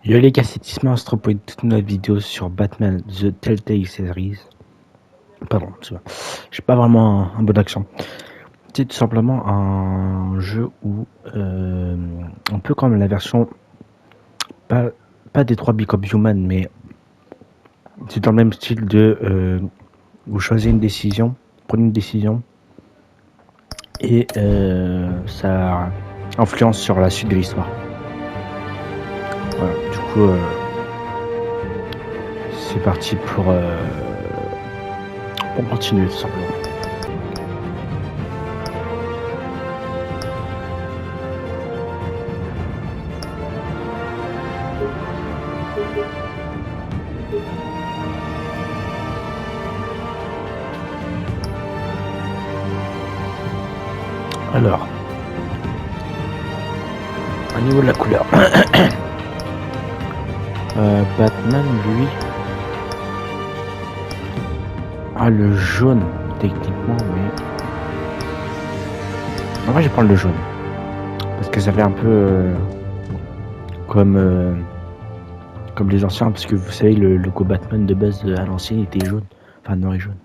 Yo les gars, c'est THISMA, on se retrouve pour une toute nouvelle vidéo sur Batman The Telltale Series. Pardon, tu vois, j'ai pas vraiment un bon accent. C'est tout simplement un jeu où, un peu comme la version, pas des 3 Become Human, mais c'est dans le même style de, vous choisissez une décision, prenez une décision, et ça influence sur la suite de l'histoire. Voilà, du coup, c'est parti pour continuer tout simplement. Alors, au niveau de la couleur, Batman, lui, a le jaune techniquement, mais en vrai, je vais prendre le jaune parce que ça fait un peu comme les anciens, parce que vous savez, le logo Batman de base à l'ancienne était jaune, enfin noir et jaune.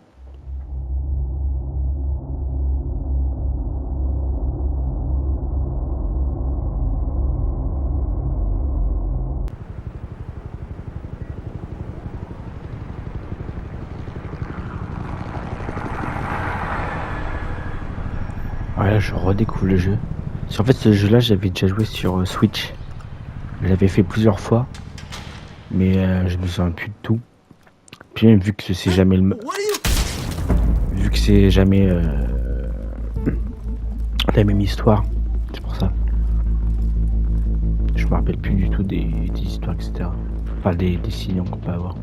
Voilà, je redécouvre le jeu. En fait, ce jeu-là, j'avais déjà joué sur Switch. Je l'avais fait plusieurs fois, mais je me souviens plus de tout. Puis même vu que c'est jamais la même histoire, c'est pour ça. Je me rappelle plus du tout des histoires, etc. Enfin, des décisions qu'on peut avoir.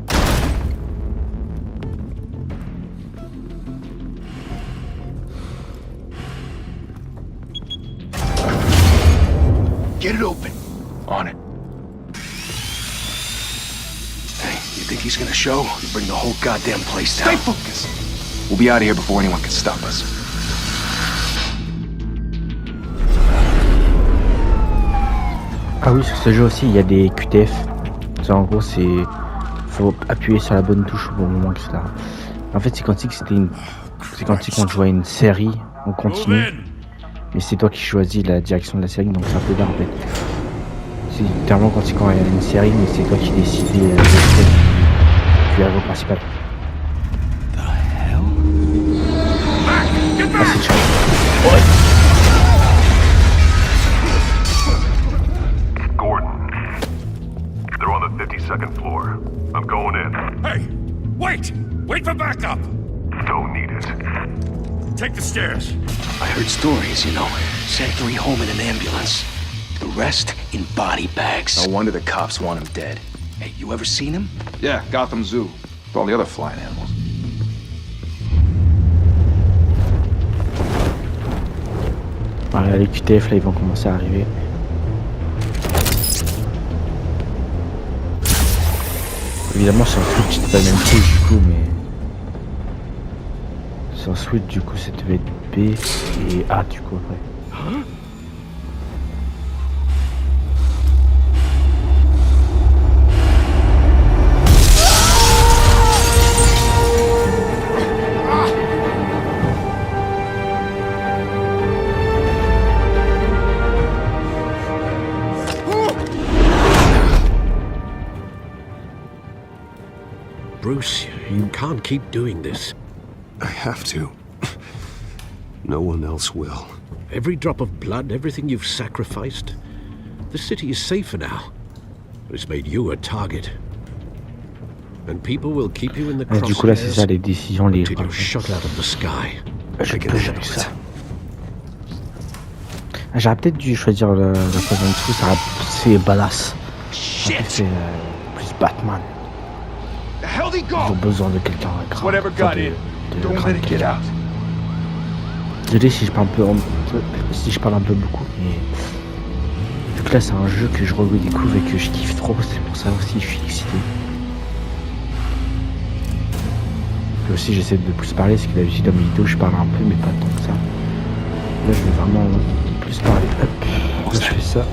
Get it open. On it. Hey, you think he's gonna show? You bring the whole goddamn place down. Stay focused. We'll be out of here before anyone can stop us. Ah oui, sur ce jeu aussi, il y a des QTF. En gros, faut appuyer sur la bonne touche au bon moment, etc. En fait, c'est quand on joue à une série, on continue. Mais c'est toi qui choisis la direction de la série, donc c'est un peu d'art en fait. C'est littéralement quand il y a une série, mais c'est toi qui décides du héros principal. Ah, c'est chaud. Ouais. Gordon, they're on the 52nd floor. I'm going in. Hey, wait! Wait for backup! Don't need it. Take the stairs. I heard stories, you know. Sent 3 home in an ambulance. The rest in body bags. No wonder the cops want him dead. Hey, you ever seen him? Yeah, Gotham Zoo. With all the other flying animals. Voilà, les QTF là, ils vont commencer à arriver. Évidemment, sur Switch, c'est pas le même truc du coup, mais sur Switch, du coup, ça devait être B et A du coup après. Bruce, you can't keep doing this. I have to. No one else will. Every drop of blood, everything you've sacrificed. The city is safer now. It's made you a target. And people will keep you in the crosshairs Du coup là, c'est ça les décisions, les until you're shot out of the sky. Je peux gérer ça. J'aurais peut-être dû choisir le chose en dessous, c'est badass. En fait, c'est plus Batman. Ils ont besoin de quelqu'un grave. Whatever got in, don't let it get out. Désolé si je parle un peu beaucoup, mais vu que là c'est un jeu que je redécouvre et que je kiffe trop, c'est pour ça aussi que je suis excité. Et aussi j'essaie de plus parler, parce que d'habitude dans mes vidéos je parle un peu mais pas tant que ça. Là je vais vraiment plus parler. Hop, là je fais ça.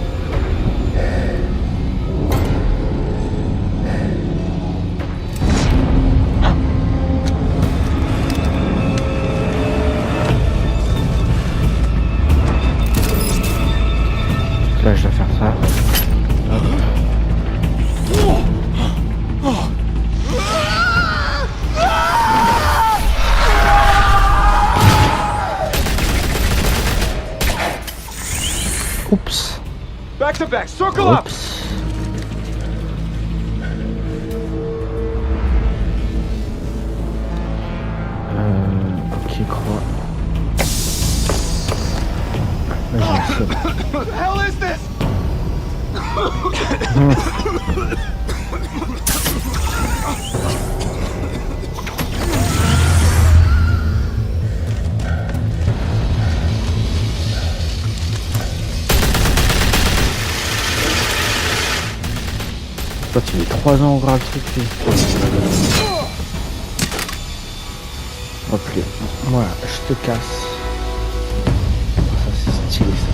Oups. Back to back, circle up! Oups. Ok, croix. Là, j'ai un seul. What the hell is this? Toi, tu mets 3 ans à ouvrir le truc, lui. Hop, là. Voilà, je te casse. Ça, c'est stylé, ça.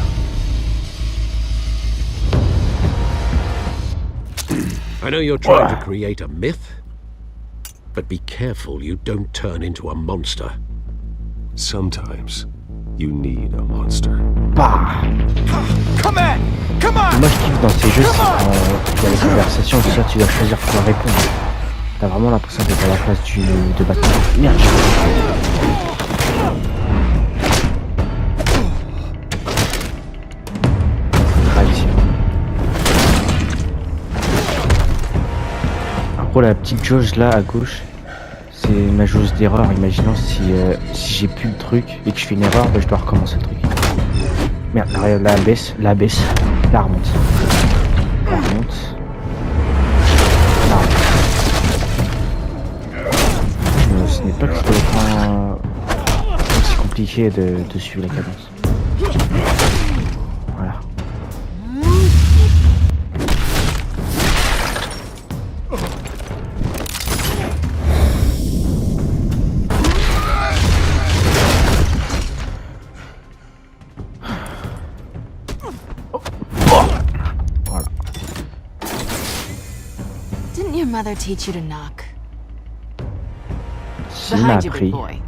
I know you're trying to create a myth, but be careful you don't turn into a monster. Sometimes you need a monster. Bah. Come on! Come on! Moi, je kiffe dans ces jeux, il y a les conversations, tout ça, tu dois choisir quoi répondre. T'as vraiment l'impression d'être à la place de Batman. Merde, en gros, la petite jauge là à gauche, c'est ma jauge d'erreur. Imaginons si j'ai plus le truc et que je fais une erreur, bah, je dois recommencer le truc. Merde, la baisse, la remonte. La remonte. Ce n'est pas que c'est compliqué de suivre la cadence. Voilà. Didn't your mother teach you to knock? Il m'a Behind you, big appris. boy.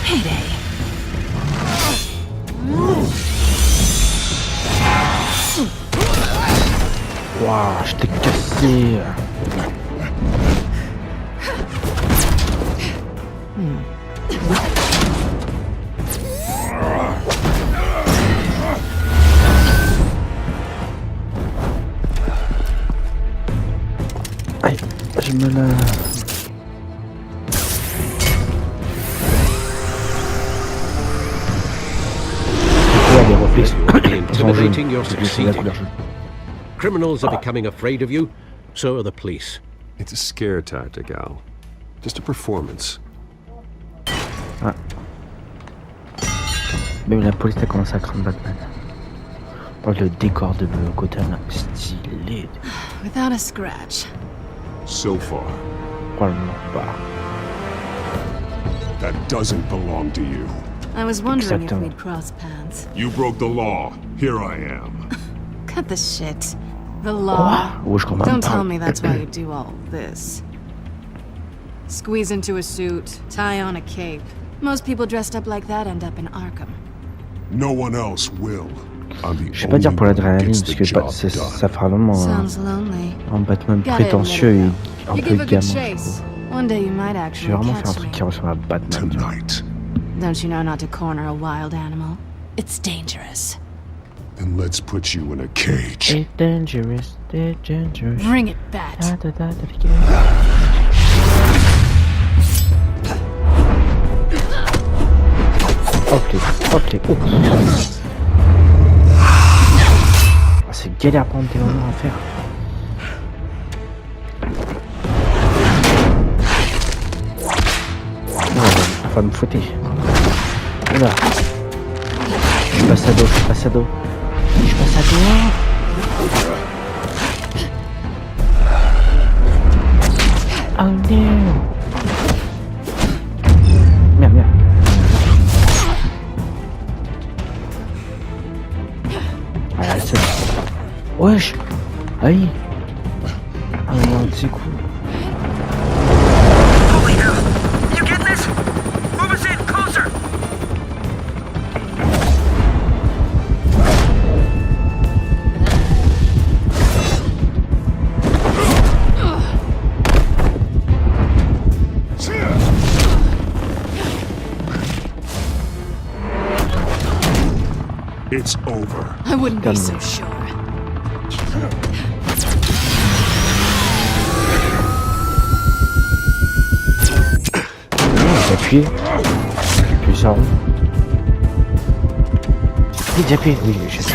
Heyday. Waouh, je t'ai cassé. Aïe, j'ai mal à... des réflexes. Intimidating, you're C'est la succeeding. couleur jaune. Criminals are becoming afraid of you, so are the police. It's a scare tactic, Al. Just a performance. Ah. Même la police a commencé à craindre Batman. Oh, le décor de Gotham, stylé. Without a scratch. So far, Probablement pas. That doesn't belong to you. I was wondering if Exactement. we'd cross paths. You broke the law. Here I am. Cut the shit. The law. Oh, je comprends Don't pas. tell me that's why you do all this. Squeeze into a suit, tie on a cape. Most people dressed up like that end up in Arkham. No one else will. I'm the Je vais pas dire only pour one who l'adrénaline, gets parce the que job ça done. fera vraiment Sounds lonely. un Batman Gotta prétentieux admit et it, un You peu give a good gamin. chase. One day you might Je vais actually vraiment faire un catch truc me. qui ressemble à Batman. tu vois. Tonight. Don't you know not to corner a wild animal? It's dangerous. Then let's put you in a cage. It's dangerous, it's dangerous. Bring it back. Da, da, da, da, da. Hop les, oh. Ah, c'est galère prendre des moments à faire. Non, on va me fouetter. Oula. Je passe à dos, je passe à dos. Je passe à dos. Oh no. Merde, merde. Ah, c'est... Wesh. Aïe. Ah non, c'est cool. You get this? Move us in, closer! It's over. I wouldn't be so sure. J'appuie. J'appuie sur rond. Oui, j'appuie. Oui, j'ai fait.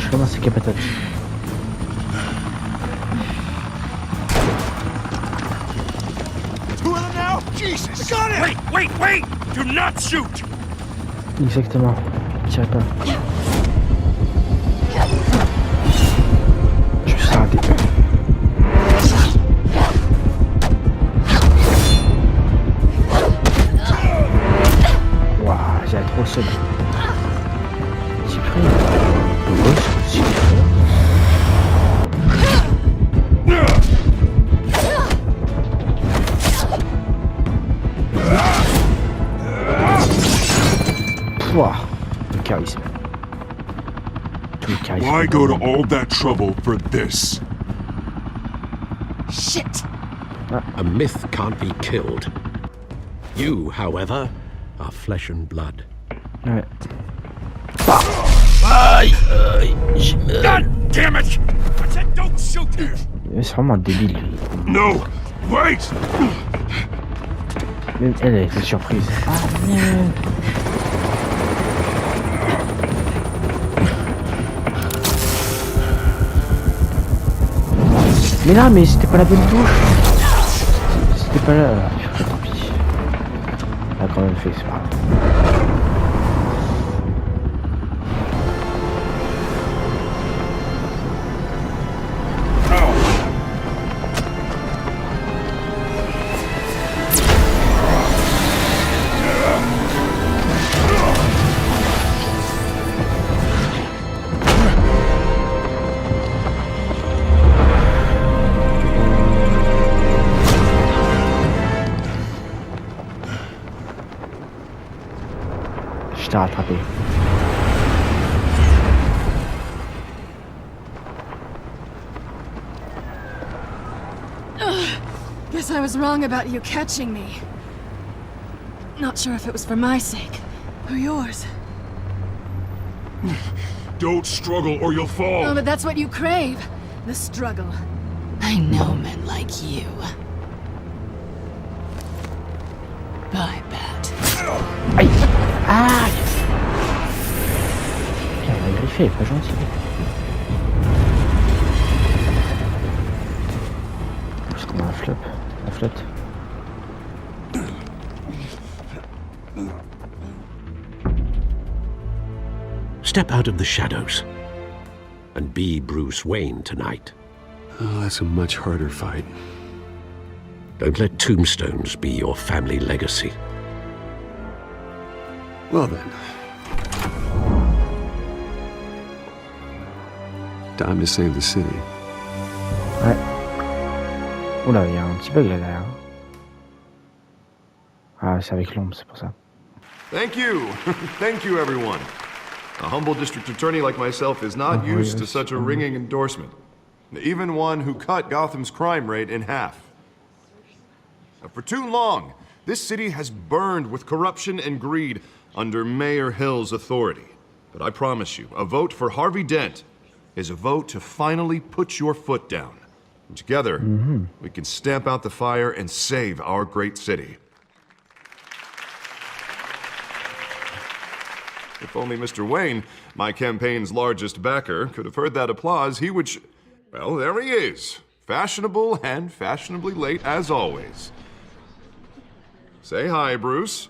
Je commence à patate. Two of them now? Jesus! Got it! Wait! Do not shoot! Exactement. Tirez pas. Je suis raté. Waouh, j'ai trop seul. J'ai pris le gosse, c'est Pouah, le charisme. Tout le charisme. Why go to all that trouble for this? Shit! A myth can't be killed. You, however, are flesh and blood. Ouais. Aïe! God damn it! I said don't shoot! C'est vraiment débile. Lui. No! Wait! Même elle a été surprise. Ah merde! Mais là, mais c'était pas la bonne touche. C'était pas là. Tant pis. Elle a quand même fait, c'est pas grave. Je t'ai rattrapé. Guess I was wrong about you catching me. Not sure if it was for my sake or yours. Don't struggle or you'll fall. Oh, but that's what you crave. The struggle. I know men like you. Bye, Bat. Aïe! Aïe! Putain, elle m'a griffé, elle est pas gentille. Parce qu'on a un flop. La flotte. Step out of the shadows and be Bruce Wayne tonight. Oh, that's a much harder fight. Don't let tombstones be your family legacy. Well then. Time to save the city. Ouais. Oula, il y a un petit bug là derrière. Ah, c'est avec l'ombre, c'est pour ça. Thank you. Thank you, everyone. A humble district attorney like myself is not used to such a ringing endorsement. Even one who cut Gotham's crime rate in half. For too long, this city has burned with corruption and greed under Mayor Hill's authority. But I promise you, a vote for Harvey Dent is a vote to finally put your foot down. And together, we can stamp out the fire and save our great city. If only Mr. Wayne, my campaign's largest backer, could have heard that applause, he would well, there he is. Fashionable and fashionably late as always. Say hi, Bruce.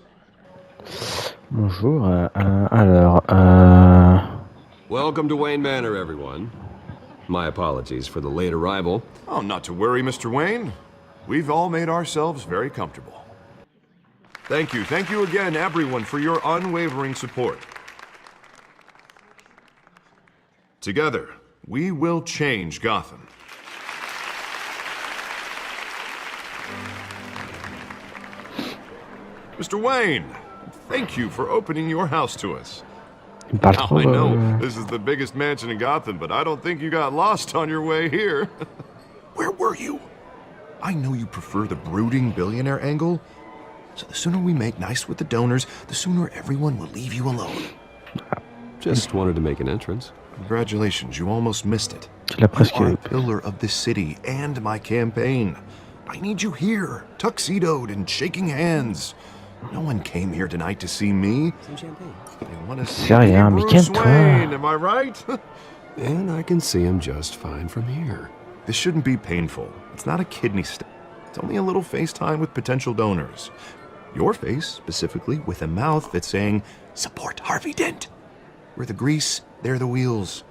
Bonjour, alors, Welcome to Wayne Manor, everyone. My apologies for the late arrival. Oh, not to worry, Mr. Wayne. We've all made ourselves very comfortable. Thank you again, everyone, for your unwavering support. Together, we will change Gotham. Mr. Wayne, thank you for opening your house to us. il parle Now, trop. I know this is the biggest mansion in Gotham, but I don't think you got lost on your way here. Where were you? I know you prefer the brooding billionaire angle, So the sooner we make nice with the donors, the sooner everyone will leave you alone. Just wanted to make an entrance. Congratulations, you almost missed it. Tu l'as You presque are eu. a pillar of this city and my campaign. I need you here, tuxedoed and shaking hands. No one came here tonight to see me. They want to see C'est rien, mais Bruce calme-toi. Wayne, am I right? And I can see him just fine from here. This shouldn't be painful. It's not a kidney stone. It's only a little FaceTime with potential donors. Your face, specifically, with a mouth that's saying, support Harvey Dent. We're the grease, they're the wheels.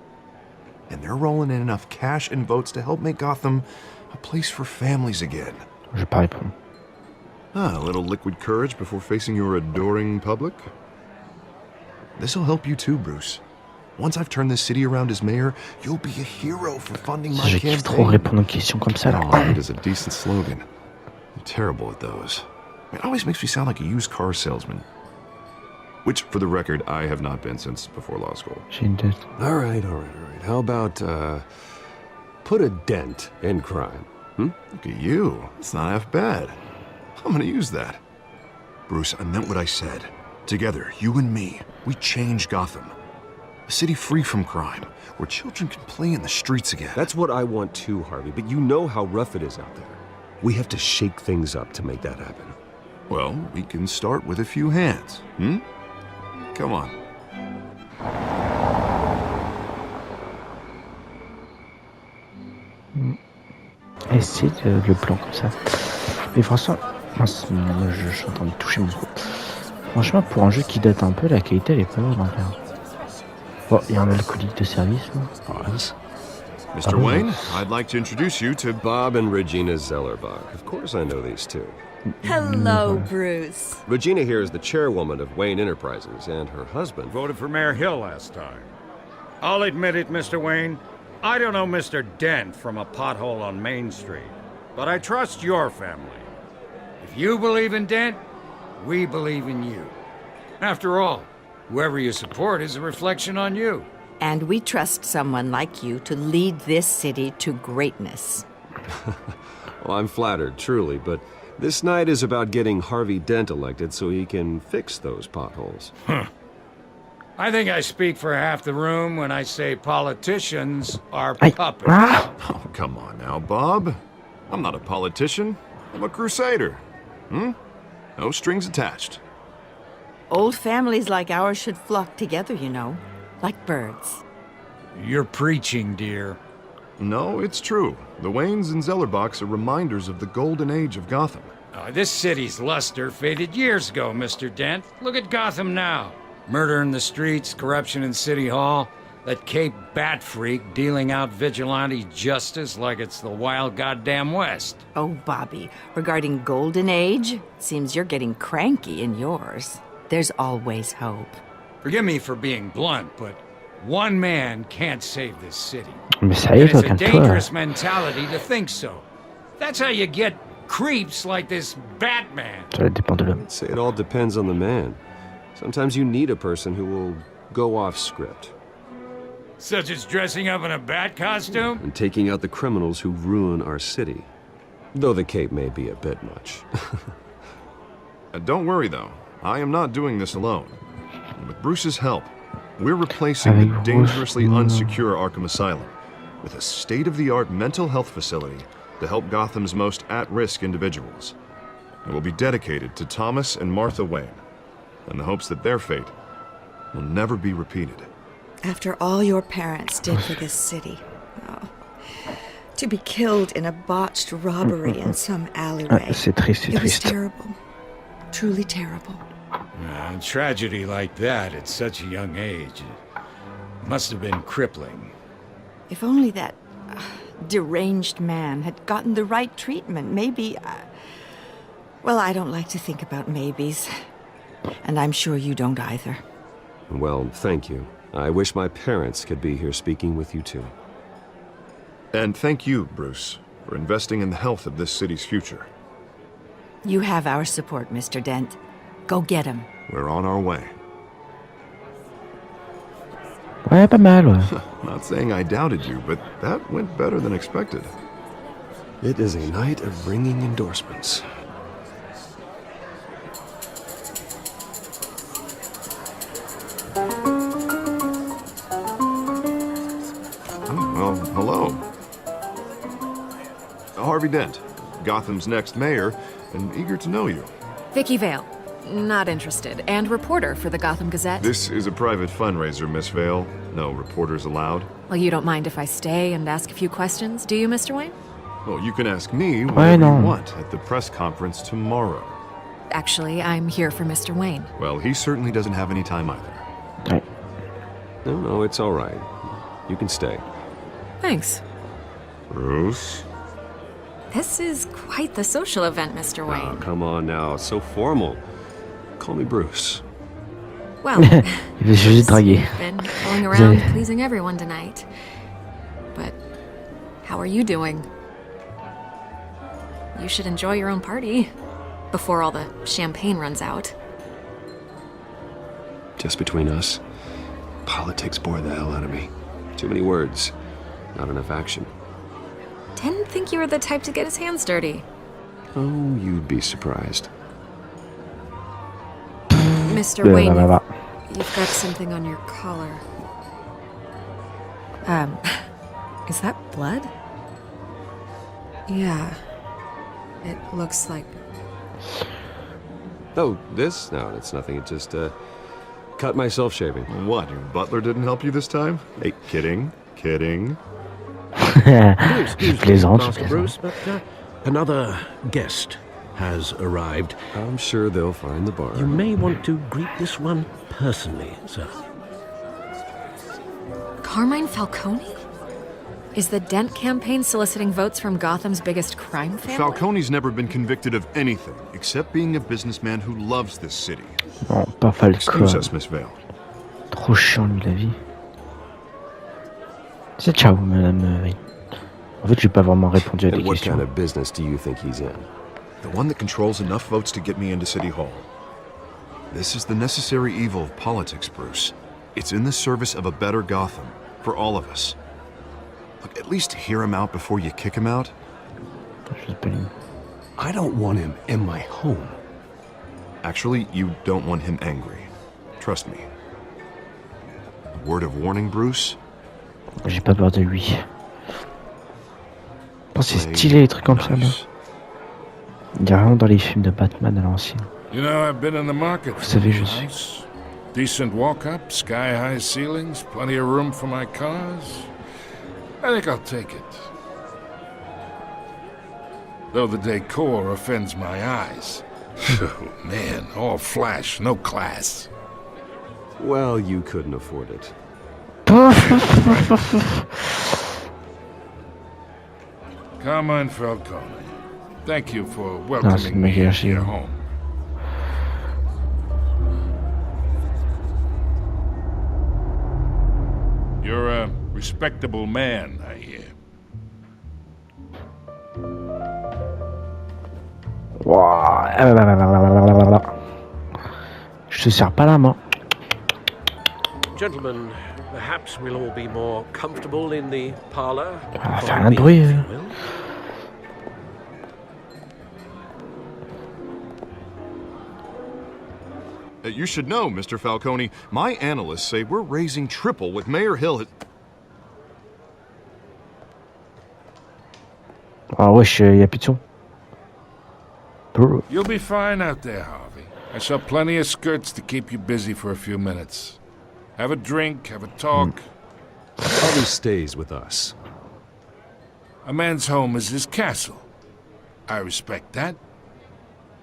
And they're rolling in enough cash and votes to help make Gotham a place for families again. Je vais pas répondre. Ah, a little liquid courage before facing your adoring public? This'll help you too, Bruce. Once I've turned this city around as mayor, you'll be a hero for funding my Je kiffe trop campaign. répondre aux questions comme ça, là. It is a decent slogan. I'm terrible at those. It always makes me sound like a used car salesman. Which, for the record, I have not been since before law school. J'ai une tête. All right. How about, put a dent in crime? Look at you. It's not half bad. I'm gonna use that. Bruce, I meant what I said. Together, you and me, we change Gotham. A city free from crime, where children can play in the streets again. That's what I want too, Harvey, but you know how rough it is out there. We have to shake things up to make that happen. Well, we can start with a few hands, Come on. Essaye le plan comme ça. Mais franchement, moi, je suis en train de toucher mon coup. Franchement, pour un jeu qui date un peu, la qualité elle est pas mal en fait. Bon, il y a un alcoolique de service là. Mr. Wayne, I'd like to introduce you to Bob and Regina Zellerbach. Of course I know these two. Hello, Bruce. Regina here is the chairwoman of Wayne Enterprises, and her husband... Voted for Mayor Hill last time. I'll admit it, Mr. Wayne. I don't know Mr. Dent from a pothole on Main Street, but I trust your family. If you believe in Dent, we believe in you. After all, whoever you support is a reflection on you. And we trust someone like you to lead this city to greatness. Well, I'm flattered, truly, but this night is about getting Harvey Dent elected so he can fix those potholes. I think I speak for half the room when I say politicians are puppets. Oh, come on now, Bob. I'm not a politician. I'm a crusader. No strings attached. Old families like ours should flock together, you know, like birds. You're preaching, dear. No, it's true. The Waynes and Zellerbachs are reminders of the golden age of Gotham. This city's luster faded years ago, Mr. Dent. Look at Gotham now. Murder in the streets, corruption in City Hall, that Cape Bat freak dealing out vigilante justice like it's the wild goddamn West. Oh, Bobby, regarding Golden Age, seems you're getting cranky in yours. There's always hope. Forgive me for being blunt, but one man can't save this city. Mais ça And y est, it's a calme-toi. dangerous mentality to think so. That's how you get creeps like this Batman. Ça dépend de l'homme. I'd say it all depends on the man. Sometimes you need a person who will go off script Such as dressing up in a bat costume? and taking out the criminals who ruin our city. Though the cape may be a bit much. Don't worry, though. I am not doing this alone. With Bruce's help, we're replacing the dangerously unsecure Arkham Asylum with a state-of-the-art mental health facility to help Gotham's most at-risk individuals. It will be dedicated to Thomas and Martha Wayne, in the hopes that their fate will never be repeated. After all your parents did for this city. Oh. To be killed in a botched robbery in some alleyway. C'est triste, c'est It was triste. terrible. Truly terrible. A tragedy like that at such a young age must have been crippling. If only that deranged man had gotten the right treatment, maybe... well, I don't like to think about maybes. And I'm sure you don't either. Well, thank you. I wish my parents could be here speaking with you too. And thank you, Bruce, for investing in the health of this city's future. You have our support, Mr. Dent. Go get him. We're on our way. Ouais, pas mal, ouais. Not saying I doubted you, but that went better than expected. It is a night of ringing endorsements. Harvey Dent, Gotham's next mayor, and eager to know you. Vicky Vale. Not interested. And reporter for the Gotham Gazette. This is a private fundraiser, Miss Vale. No reporters allowed. Well, you don't mind if I stay and ask a few questions, do you, Mr. Wayne? Well, you can ask me whatever you want at the press conference tomorrow. Actually, I'm here for Mr. Wayne. Well, he certainly doesn't have any time either. Ouais. No, it's all right. You can stay. Thanks. Bruce? This is quite the social event, Mr. Wayne. Oh, come on now. It's so formal. Call me Bruce. Well, J'ai dragué. you've been going around pleasing everyone tonight. But how are you doing? You should enjoy your own party before all the champagne runs out. Just between us, politics bore the hell out of me. Too many words, not enough action. Didn't think you were the type to get his hands dirty. Oh, you'd be surprised. Mr. Wayne, you've got something on your collar. Is that blood? Yeah. It looks like... Oh, this? No, it's nothing. It just, cut myself shaving. What, your butler didn't help you this time? Hey, kidding. Plaisante. Bruce, but another guest has arrived. I'm sure they'll find the bar. You may want to greet this one personally, sir. Carmine Falcone? Is the Dent campaign soliciting votes from Gotham's biggest crime family? Falcone's never been convicted of anything except being a businessman who loves this city. Non, pas Falcone. Excuse us, Miss Vale. Trop chiant, lui, la vie. C'est ciao, madame. En fait, j'ai pas vraiment répondu à des And what questions. kind of business do you think he's in? The one that controls enough votes to get me into City Hall. This is the necessary evil of politics, Bruce. It's in the service of a better Gotham, for all of us. Look, at least hear him out before you kick him out. I don't want him in my home. Actually, you don't want him angry. Trust me. A word of warning, Bruce? J'ai pas peur de lui. Oh, c'est stylé les trucs comme ça là. Il y a rien dans les films de Batman à l'ancienne. You know, I've been in the market Vous for savez, a je suis. house. Decent walk-up, sky-high ceilings, plenty of room for my cars. I think I'll take it. Though the decor offends my eyes. Oh, man, all flash, no class. Well, you couldn't afford it. Carmine Falcone, thank you for welcoming me into your home. You're a respectable man, I hear. Je te serre pas la main. Gentlemen, perhaps we'll all be more comfortable in the parlor. On va faire un bruit. You should know, Mr. Falcone, my analysts say we're raising triple what Mayor Hill has... Ah wesh, y'a plus de son. You'll be fine out there, Harvey. I saw plenty of skirts to keep you busy for a few minutes. Have a drink, have a talk. Harvey stays with us. A man's home is his castle. I respect that.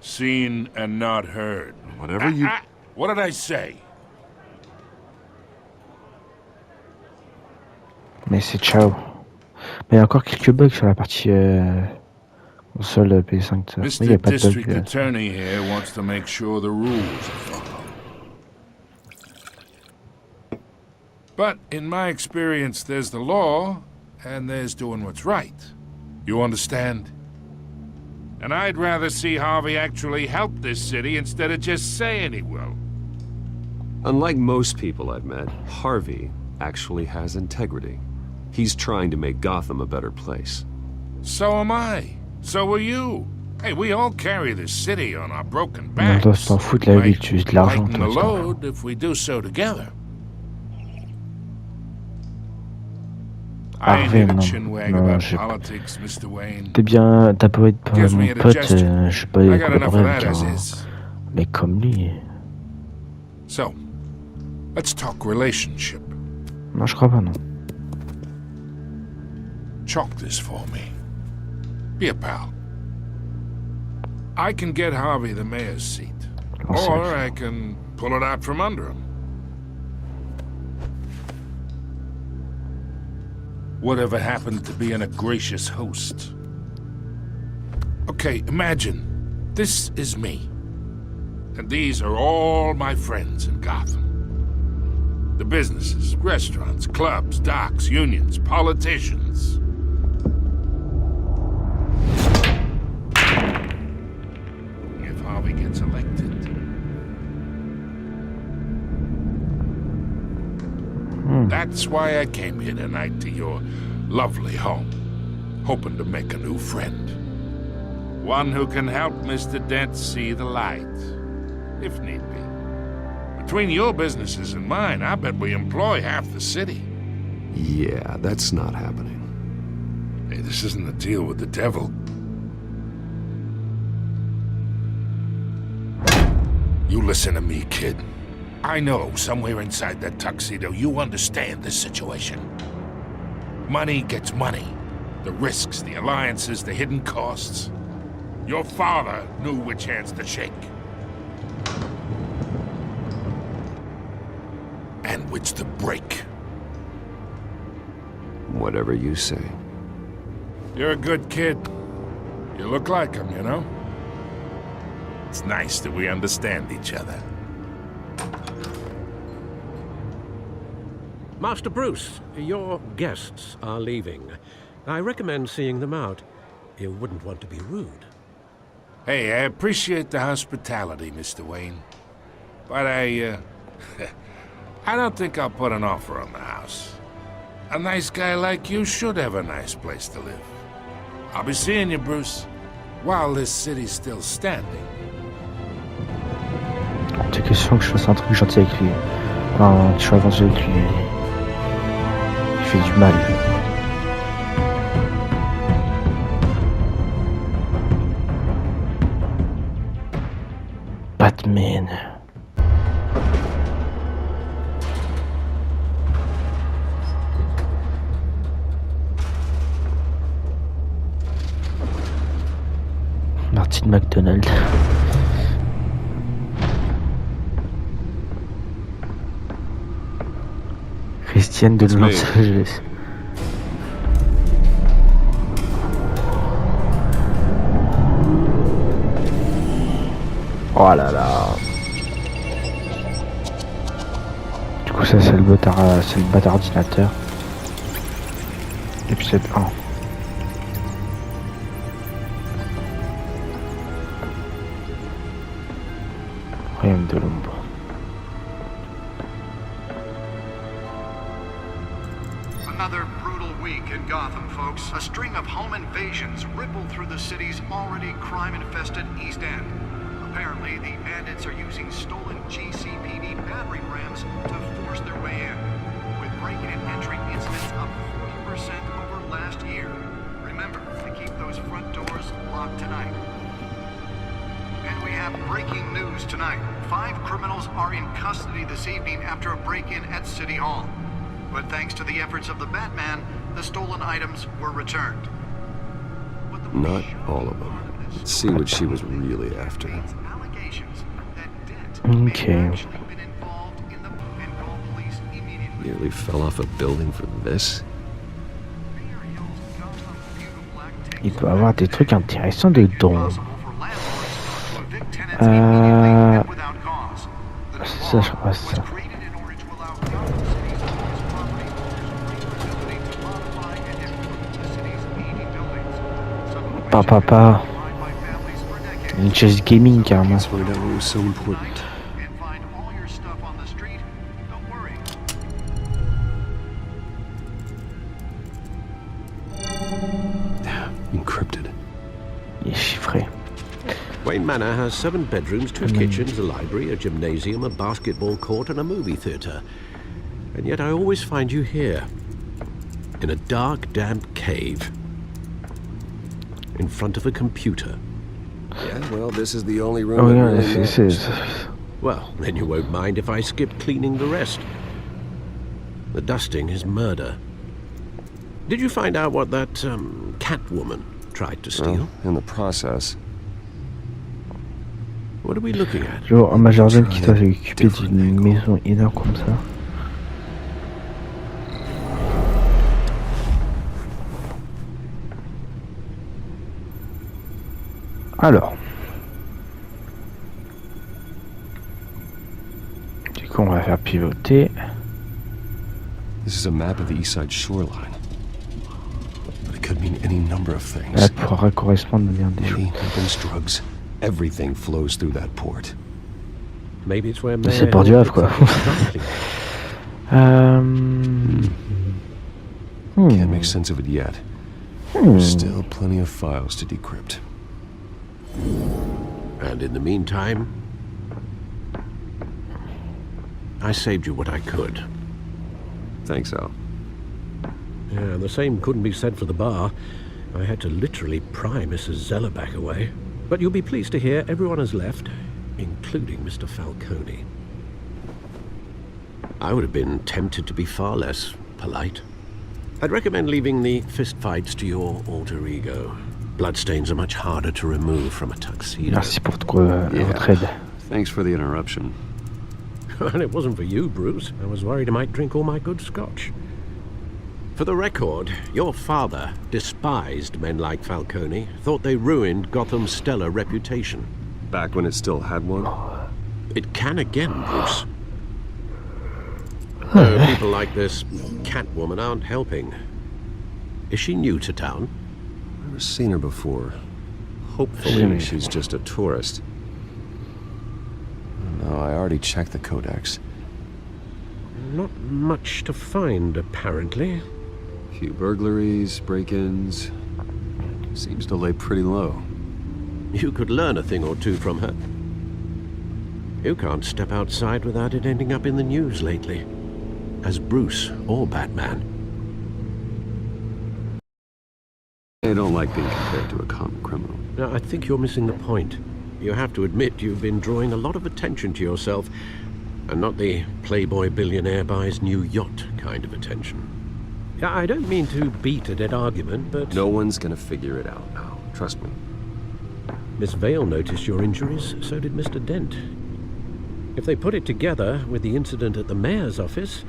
Seen and not heard. Whatever you... What did I say? Mais c'est ciao. Mais il y a encore quelques bugs sur la partie console PS5. Oui, il y a Mr. pas de District bug. Attorney here wants to make sure the rules are followed. But in my experience, there's the law, and there's doing what's right. You understand? And I'd rather see Harvey actually help this city instead of just saying he will. Unlike most people I've met, Harvey actually has integrity. He's trying to make Gotham a better place. So am I. So are you. Hey, we all carry this city on our broken On backs. doit s'en foutre la vie, tu veux de l'argent. Lighten the load if we do so together. Harvey, non, non, je... T'es bien, t'as pas être mon pote, je sais pas collaborer avec un mec comme lui. So, let's talk relationship. Non, je crois pas, non. Chalk this for me. Be a pal. I can get Harvey the mayor's seat, or I can pull it out from under him. Whatever happened to being a gracious host? Okay, imagine, this is me. And these are all my friends in Gotham. The businesses, restaurants, clubs, docks, unions, politicians. If Harvey gets elected... That's why I came here tonight to your lovely home, hoping to make a new friend. One who can help Mr. Dent see the light, if need be. Between your businesses and mine, I bet we employ half the city. Yeah, that's not happening. Hey, this isn't a deal with the devil. You listen to me, kid. I know, somewhere inside that tuxedo, you understand this situation. Money gets money. The risks, the alliances, the hidden costs. Your father knew which hands to shake. And which to break. Whatever you say. You're a good kid. You look like him, you know? It's nice that we understand each other. Master Bruce, your guests are leaving. I recommend seeing them out. You wouldn't want to be rude. Hey, I appreciate the hospitality, Mr. Wayne. But I don't think I'll put an offer on the house. A nice guy like you should have a nice place to live. I'll be seeing you, Bruce, while this city's still standing. C'est question que je fasse un truc gentil avec lui. Enfin, que je sois avantageux avec lui. Il fait du mal. Batman. Martin McDonald. Christiane de Los Angeles. Oh là là. Du coup ça c'est le bâtard ordinateur. Épisode 1. Royaume de l'ombre. Another brutal week in Gotham, folks. A string of home invasions rippled through the city's already crime-infested East End. Apparently, the bandits are using stolen GCPD battering rams to force their way in, with break-in and entry incidents up 40% over last year. Remember to keep those front doors locked tonight. And we have breaking news tonight. 5 criminals are in custody this evening after a break-in at City Hall. But thanks to the efforts of the Batman, the stolen items were returned. Not all of them. Let's see what she was really after. Okay. Nearly fell off a building for this. Il doit y avoir des trucs intéressants dedans. Ça, je crois ça. Papa. Une chaise gaming carrément. Encrypted. Il est chiffré. Wayne Manor has 7 bedrooms, 2 kitchens, a library, a gymnasium, a basketball court, and a movie theater. And yet I always find you here. in a dark, damp cave. In front of a computer. Yeah, well, this is the only room Oh that yeah, really this matters. is. Well, then you won't mind if I skip cleaning the rest. The dusting is murder. Did you find out what that, Catwoman tried to steal? Well, in the process. What are we looking at? Genre un majordome qui doit s'occuper d'une maison énorme comme ça. Alors. Du coup, on va faire pivoter. This is a map of the east side shoreline. But it could mean any number of things. Elle pourra correspondre à des choses. Money, weapons, drugs, everything flows through that port. Maybe it's where C'est Port du Havre, quoi. Can't make sense of it yet. There's still plenty of files to decrypt. And in the meantime, I saved you what I could. Thanks, Al. Yeah, the same couldn't be said for the bar. I had to literally pry Mrs. Zeller back away. But you'll be pleased to hear everyone has left, including Mr. Falcone. I would have been tempted to be far less polite. I'd recommend leaving the fistfights to your alter ego. Bloodstains are much harder to remove from a tuxedo. Merci pour votre aide. Thanks for the interruption. And it wasn't for you, Bruce. I was worried I might drink all my good scotch. For the record, your father despised men like Falcone, thought they ruined Gotham's stellar reputation. Back when it still had one? It can again, Bruce. Though people like this Catwoman aren't helping. Is she new to town? Never seen her before. Hopefully she's just a tourist. No, I already checked the codex. Not much to find, apparently. Few burglaries, break-ins. Seems to lay pretty low. You could learn a thing or two from her. You can't step outside without it ending up in the news lately. As Bruce or Batman. I don't like being compared to a common criminal. Now, I think you're missing the point. You have to admit you've been drawing a lot of attention to yourself, and not the playboy billionaire buys new yacht kind of attention. Yeah, I don't mean to beat a dead argument, but... No one's gonna figure it out now. Trust me. Miss Vale noticed your injuries, so did Mr. Dent. If they put it together with the incident at the mayor's office,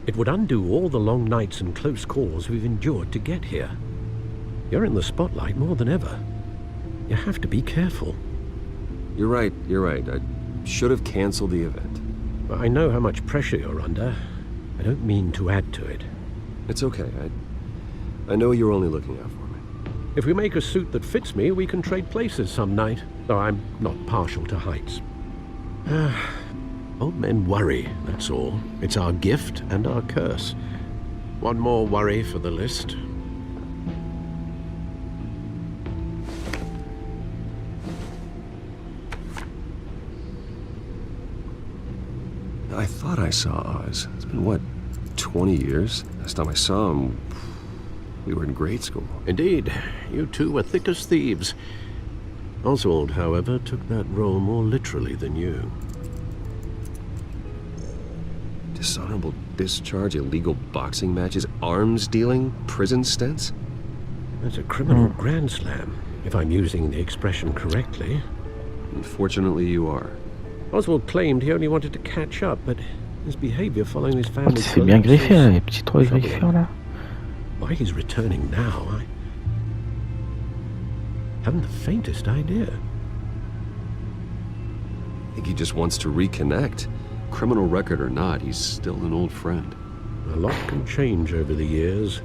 it would undo all the long nights and close calls we've endured to get here. You're in the spotlight more than ever. You have to be careful. You're right. I should have canceled the event. Well, I know how much pressure you're under. I don't mean to add to it. It's okay. I know you're only looking out for me. If we make a suit that fits me, we can trade places some night, though I'm not partial to heights. Old men worry, that's all. It's our gift and our curse. One more worry for the list. I thought I saw Oz. It's been, what, 20 years? Last time I saw him, we were in grade school. Indeed. You two were thick as thieves. Oswald, however, took that role more literally than you. Dishonorable discharge, illegal boxing matches, arms dealing, prison stints? That's a criminal grand slam, if I'm using the expression correctly. Unfortunately, you are. Oswald claimed he only wanted to catch up, but his behavior following his Oh, family's tu fais bien griffer, là, les petits trous griffeurs, là. Why he's returning now, I haven't the faintest idea. I think he just wants to reconnect. Criminal record or not, he's still an old friend. A lot can change over the years.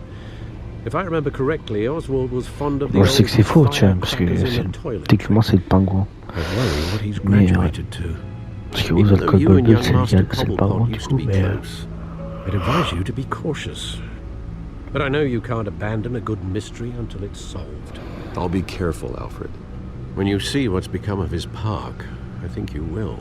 If I remember correctly, Oswald was fond of the Moi je sais que c'est faux, tiens, parce que techniquement c'est le pingouin. I worry what he's graduated to. Parce que aux alcools bulles, c'est le pingouin du coup, mais... I'd advise you to be cautious. But I know you can't abandon a good mystery until it's solved. I'll be careful, Alfred. When you see what's become of his park, I think you will.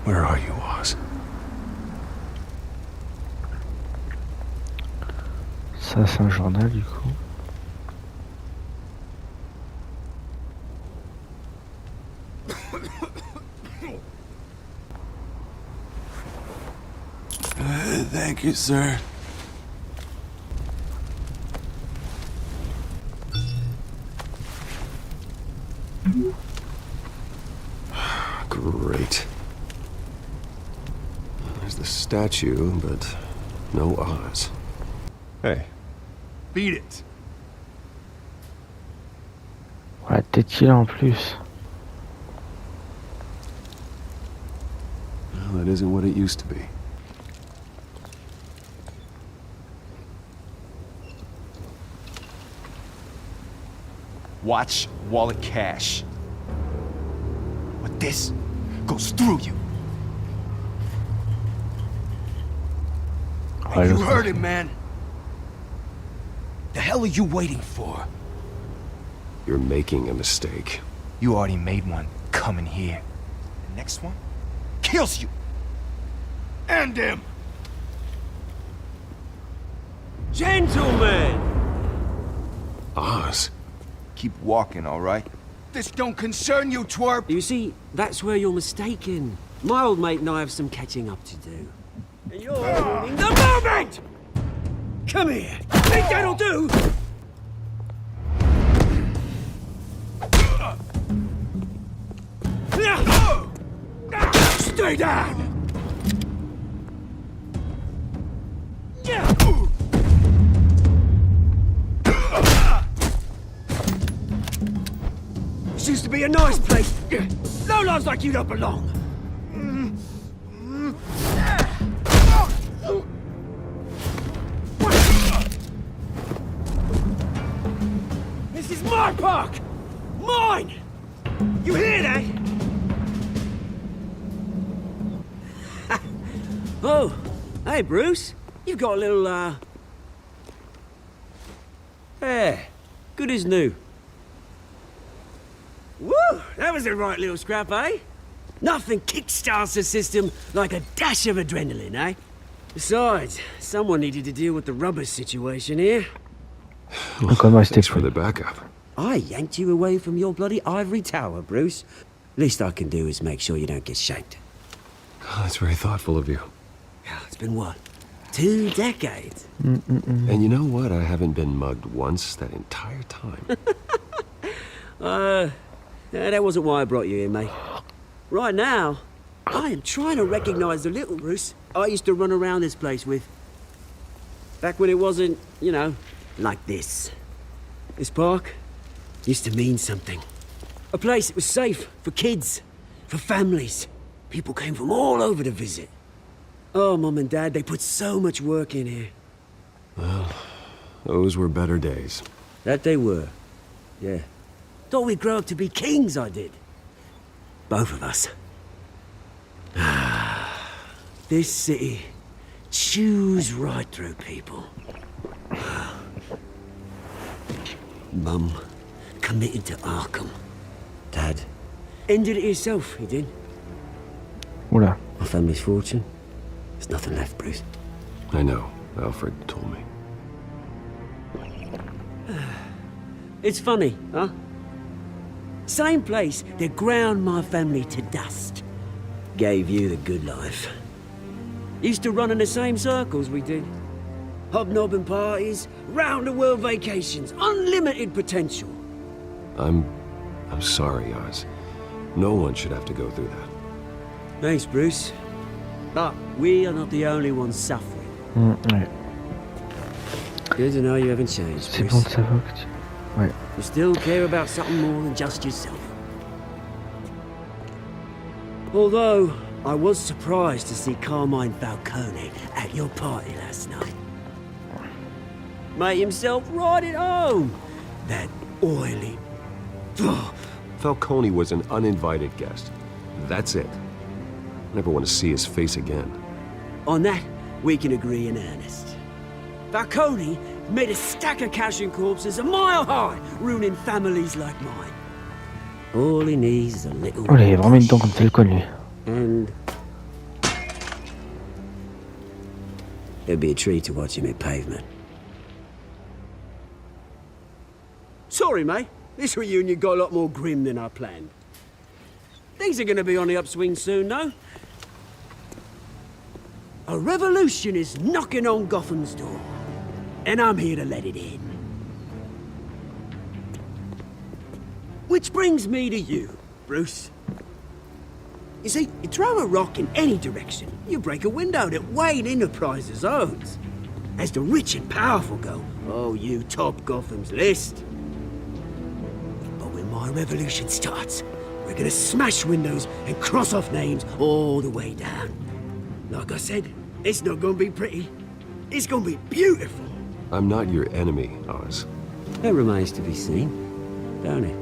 Where are you, Oz? Ça, c'est un journal, du coup. Thank you, sir. Great. There's the statue, but no Oz. Hey. Beat it. Ouais, tête qu'il a en plus. Well, that isn't what it used to be. Watch wallet cash. But this goes through you. Ouais, You heard it, man. The hell are you waiting for? You're making a mistake. You already made one coming here. The next one kills you. And him. Gentlemen! Oz? Keep walking, all right? This don't concern you, twerp. You see, that's where you're mistaken. My old mate and I have some catching up to do. And you're ruining the moment! Come here. Think that'll do? Stay down! This used to be a nice place. No lives like you don't belong. This is my park! Mine! You hear that? Oh, hey Bruce. You've got a little, Yeah, good as new. Woo! That was a right little scrap, eh? Nothing kickstarts the system like a dash of adrenaline, eh? Besides, someone needed to deal with the rubber situation here. Thanks for the backup. I yanked you away from your bloody ivory tower, Bruce. Least I can do is make sure you don't get shanked. Oh, that's very thoughtful of you. Yeah, it's been what? 2 decades? And you know what? I haven't been mugged once that entire time. That wasn't why I brought you here, mate. Right now, I am trying to recognize the little Bruce I used to run around this place with. Back when it wasn't, you know, like this. This park used to mean something. A place that was safe for kids, for families. People came from all over to visit. Oh, Mum and Dad, they put so much work in here. Well, those were better days. That they were, yeah. Thought we'd grow up to be kings, I did. Both of us. This city chews right through people. Mum committed to Arkham. Dad ended it himself, he did. Oula. My family's fortune. There's nothing left, Bruce. I know. Alfred told me. It's funny, huh? Same place that ground my family to dust. Gave you the good life. Used to run in the same circles we did. Hobnobbing parties, round-the-world vacations, unlimited potential. I'm sorry, Oz. No one should have to go through that. Thanks, Bruce. But we are not the only ones suffering. Ouais. Good to know you haven't changed, C'est Bruce. bon de savoir que tu... Ouais. You still care about something more than just yourself. Although, I was surprised to see Carmine Falcone at your party last night. Made himself right at home. That oily... Falcone was an uninvited guest. That's it. Never want to see his face again. On that, we can agree in earnest. Falcone made a stack of cashing corpses a mile high, ruining families like mine. All he needs is a little... Oh, il est vraiment dedans comme tel con, lui. And It'd be a treat to watch him hit pavement. Sorry, mate. This reunion got a lot more grim than I planned. Things are gonna be on the upswing soon, though. A revolution is knocking on Gotham's door, and I'm here to let it in. Which brings me to you, Bruce. You see, you throw a rock in any direction, you break a window that Wayne Enterprises owns. As the rich and powerful go, oh, you top Gotham's list. But when my revolution starts, we're gonna smash windows and cross off names all the way down. Like I said, it's not gonna be pretty. It's gonna be beautiful. I'm not your enemy, Oz. That remains to be seen, don't it?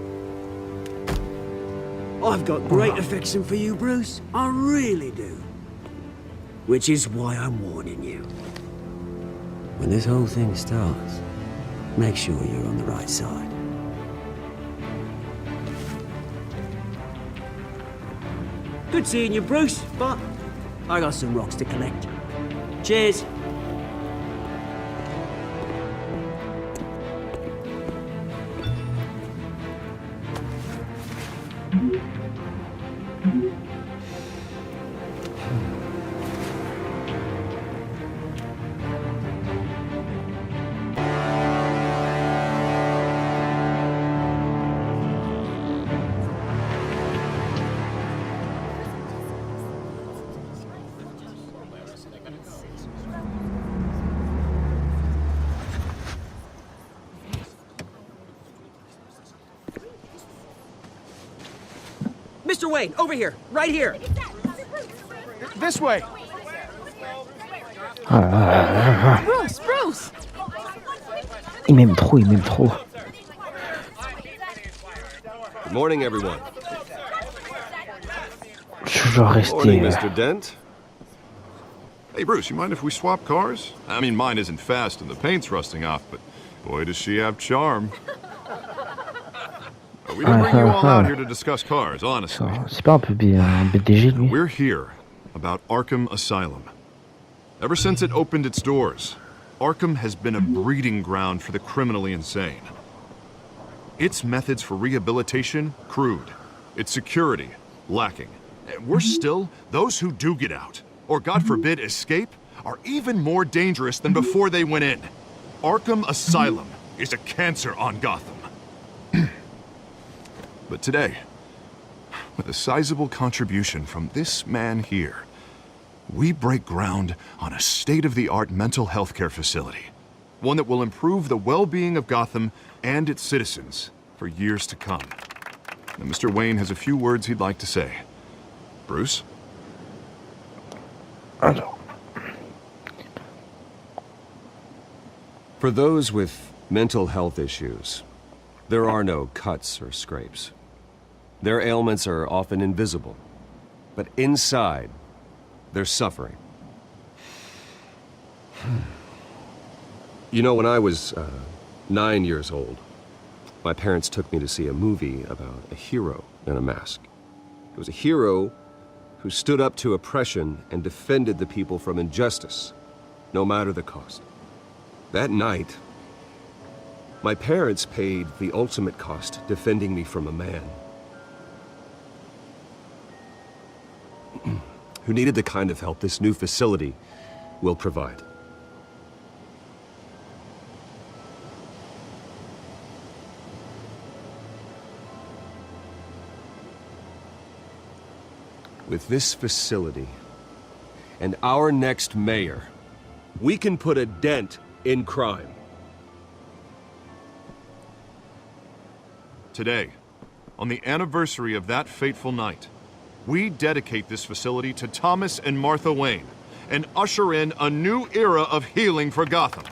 I've got great affection for you, Bruce. I really do. Which is why I'm warning you. When this whole thing starts, make sure you're on the right side. Good seeing you, Bruce, but I got some rocks to collect. Cheers. Mr. Wayne, over here, right here. This way. Bruce, Bruce! Il m'aime trop, il m'aime trop. Good morning, everyone. Je dois Morning, rester. Mr. Dent. Hey, Bruce, you mind if we swap cars? I mean, mine isn't fast and the paint's rusting off, but boy, does she have charm. We didn't bring you all out here to discuss cars, honestly. C'est pas un peu un BDG, lui? We're here about Arkham Asylum. Ever since it opened its doors, Arkham has been a breeding ground for the criminally insane. Its methods for rehabilitation, crude. Its security, lacking. And worse still, those who do get out, or God forbid escape, are even more dangerous than before they went in. Arkham Asylum is a cancer on Gotham. But today, with a sizable contribution from this man here, we break ground on a state-of-the-art mental health care facility. One that will improve the well-being of Gotham and its citizens for years to come. Now, Mr. Wayne has a few words he'd like to say. Bruce? For those with mental health issues, there are no cuts or scrapes. Their ailments are often invisible, but inside, they're suffering. You know, when I was 9 years old, my parents took me to see a movie about a hero in a mask. It was a hero who stood up to oppression and defended the people from injustice, no matter the cost. That night, my parents paid the ultimate cost defending me from a man who needed the kind of help this new facility will provide. With this facility and our next mayor, we can put a dent in crime. Today, on the anniversary of that fateful night, we dedicate this facility to Thomas and Martha Wayne and usher in a new era of healing for Gotham.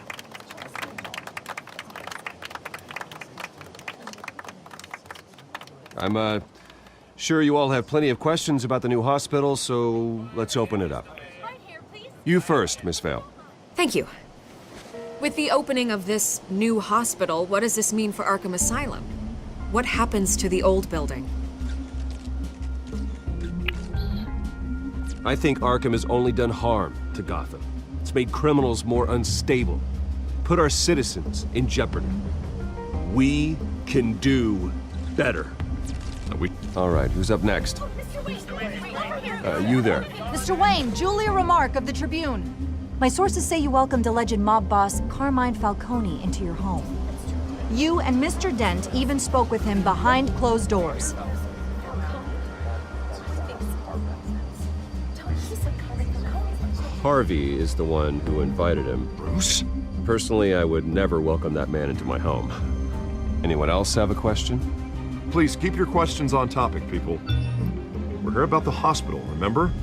I'm sure you all have plenty of questions about the new hospital, so let's open it up. You first, Miss Vale. Thank you. With the opening of this new hospital, what does this mean for Arkham Asylum? What happens to the old building? I think Arkham has only done harm to Gotham. It's that's made criminals more unstable, put our citizens in jeopardy. We can do better. All right, who's up next? You there. Mr. Wayne, Julia Remark of the Tribune. My sources say you welcomed alleged mob boss Carmine Falcone into your home. You and Mr. Dent even spoke with him behind closed doors. Harvey is the one who invited him. Bruce? Personally, I would never welcome that man into my home. Anyone else have a question? Please keep your questions on topic, people. We're here about the hospital, remember?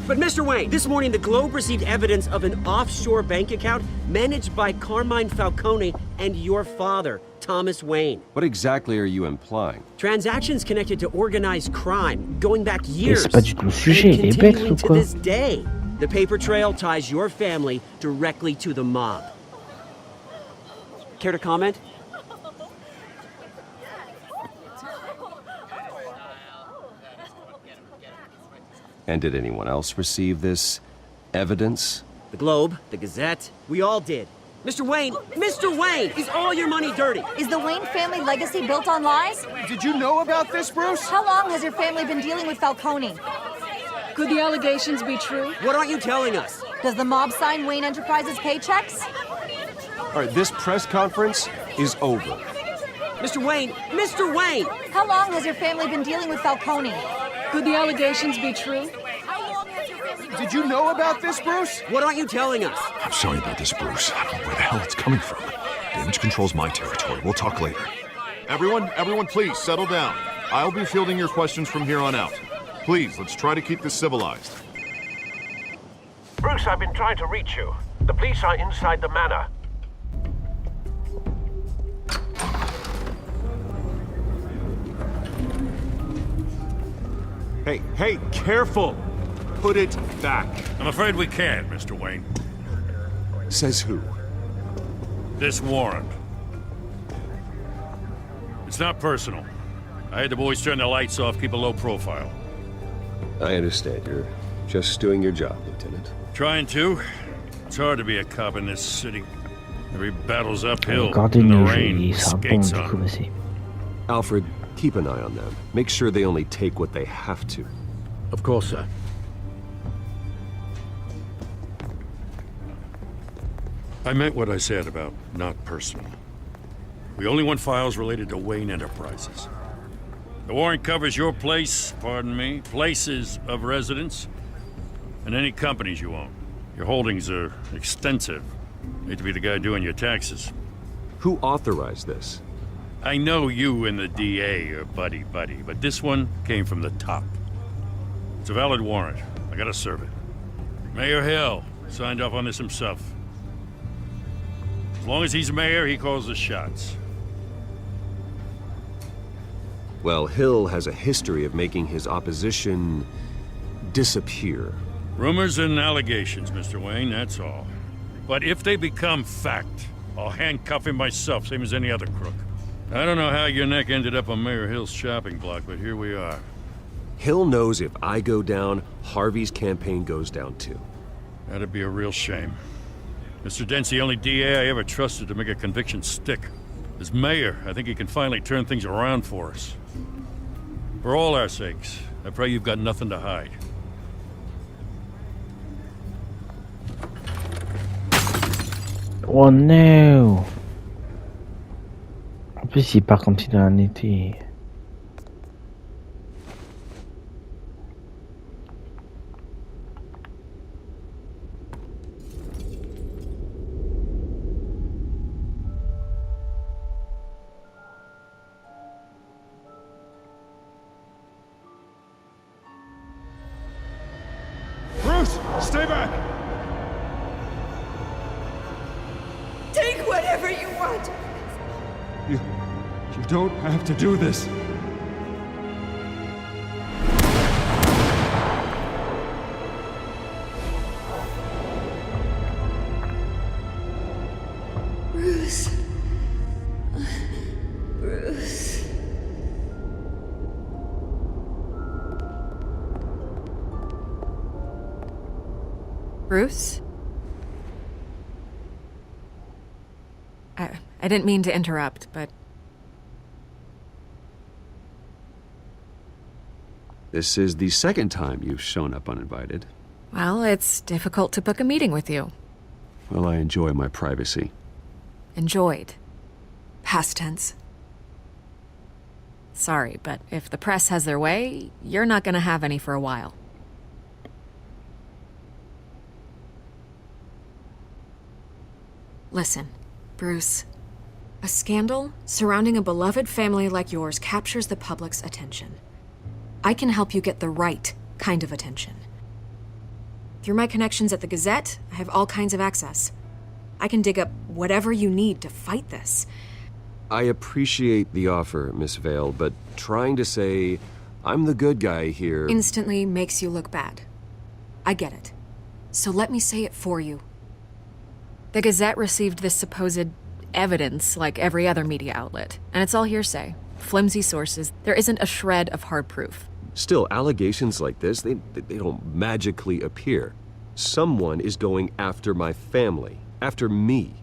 But Mr. Wayne, this morning the Globe received evidence of an offshore bank account managed by Carmine Falcone and your father, Thomas Wayne. What exactly are you implying? Transactions connected to organized crime going back years c'est pas du tout le sujet, and il est bête continuing ou to quoi? this day. The paper trail ties your family directly to the mob. Care to comment? And did anyone else receive this evidence? The Globe, the Gazette, we all did. Mr. Wayne, is all your money dirty? Is the Wayne family legacy built on lies? Did you know about this, Bruce? How long has your family been dealing with Falcone? Could the allegations be true? What aren't you telling us? Does the mob sign Wayne Enterprises paychecks? All right, this press conference is over. Mr. Wayne! How long has your family been dealing with Falcone? Could the allegations be true? Did you know about this, Bruce? What aren't you telling us? I'm sorry about this, Bruce. I don't know where the hell it's coming from. Damage control's my territory. We'll talk later. Everyone, please, settle down. I'll be fielding your questions from here on out. Please, let's try to keep this civilized. Bruce, I've been trying to reach you. The police are inside the manor. Hey, careful! Put it back. I'm afraid we can't, Mr. Wayne. Says who? This warrant. It's not personal. I had the boys turn the lights off, keep a low profile. I understand. You're just doing your job, Lieutenant. Trying to. It's hard to be a cop in this city. Every battle's uphill, Regardez in the le rain, jeu, with c'est un bon skates du on. coup, vas-y. Alfred, keep an eye on them. Make sure they only take what they have to. Of course, sir. I meant what I said about not personal. We only want files related to Wayne Enterprises. The warrant covers your places of residence, and any companies you own. Your holdings are extensive. Hate to be the guy doing your taxes. Who authorized this? I know you and the DA are buddy-buddy, but this one came from the top. It's a valid warrant. I gotta serve it. Mayor Hill signed off on this himself. As long as he's mayor, he calls the shots. Well, Hill has a history of making his opposition disappear. Rumors and allegations, Mr. Wayne, that's all. But if they become fact, I'll handcuff him myself, same as any other crook. I don't know how your neck ended up on Mayor Hill's shopping block, but here we are. Hill knows if I go down, Harvey's campaign goes down too. That'd be a real shame. Mr. Dent's the only DA I ever trusted to make a conviction stick. As mayor, I think he can finally turn things around for us. For all our sakes, I pray you've got nothing to hide. Oh no! En plus, il part comme si dans un été. Bruce, stay back! Take whatever you want. You don't have to do this. Bruce. Bruce. Bruce? I didn't mean to interrupt, but... This is the second time you've shown up uninvited. Well, it's difficult to book a meeting with you. Well, I enjoy my privacy. Enjoyed. Past tense. Sorry, but if the press has their way, you're not gonna have any for a while. Listen, Bruce. A scandal surrounding a beloved family like yours captures the public's attention. I can help you get the right kind of attention. Through my connections at the Gazette, I have all kinds of access. I can dig up whatever you need to fight this. I appreciate the offer, Miss Vale, but trying to say I'm the good guy here... instantly makes you look bad. I get it. So let me say it for you. The Gazette received this supposed evidence like every other media outlet, and it's all hearsay. Flimsy sources. There isn't a shred of hard proof. Still, allegations like this, they don't magically appear. Someone is going after my family, after me.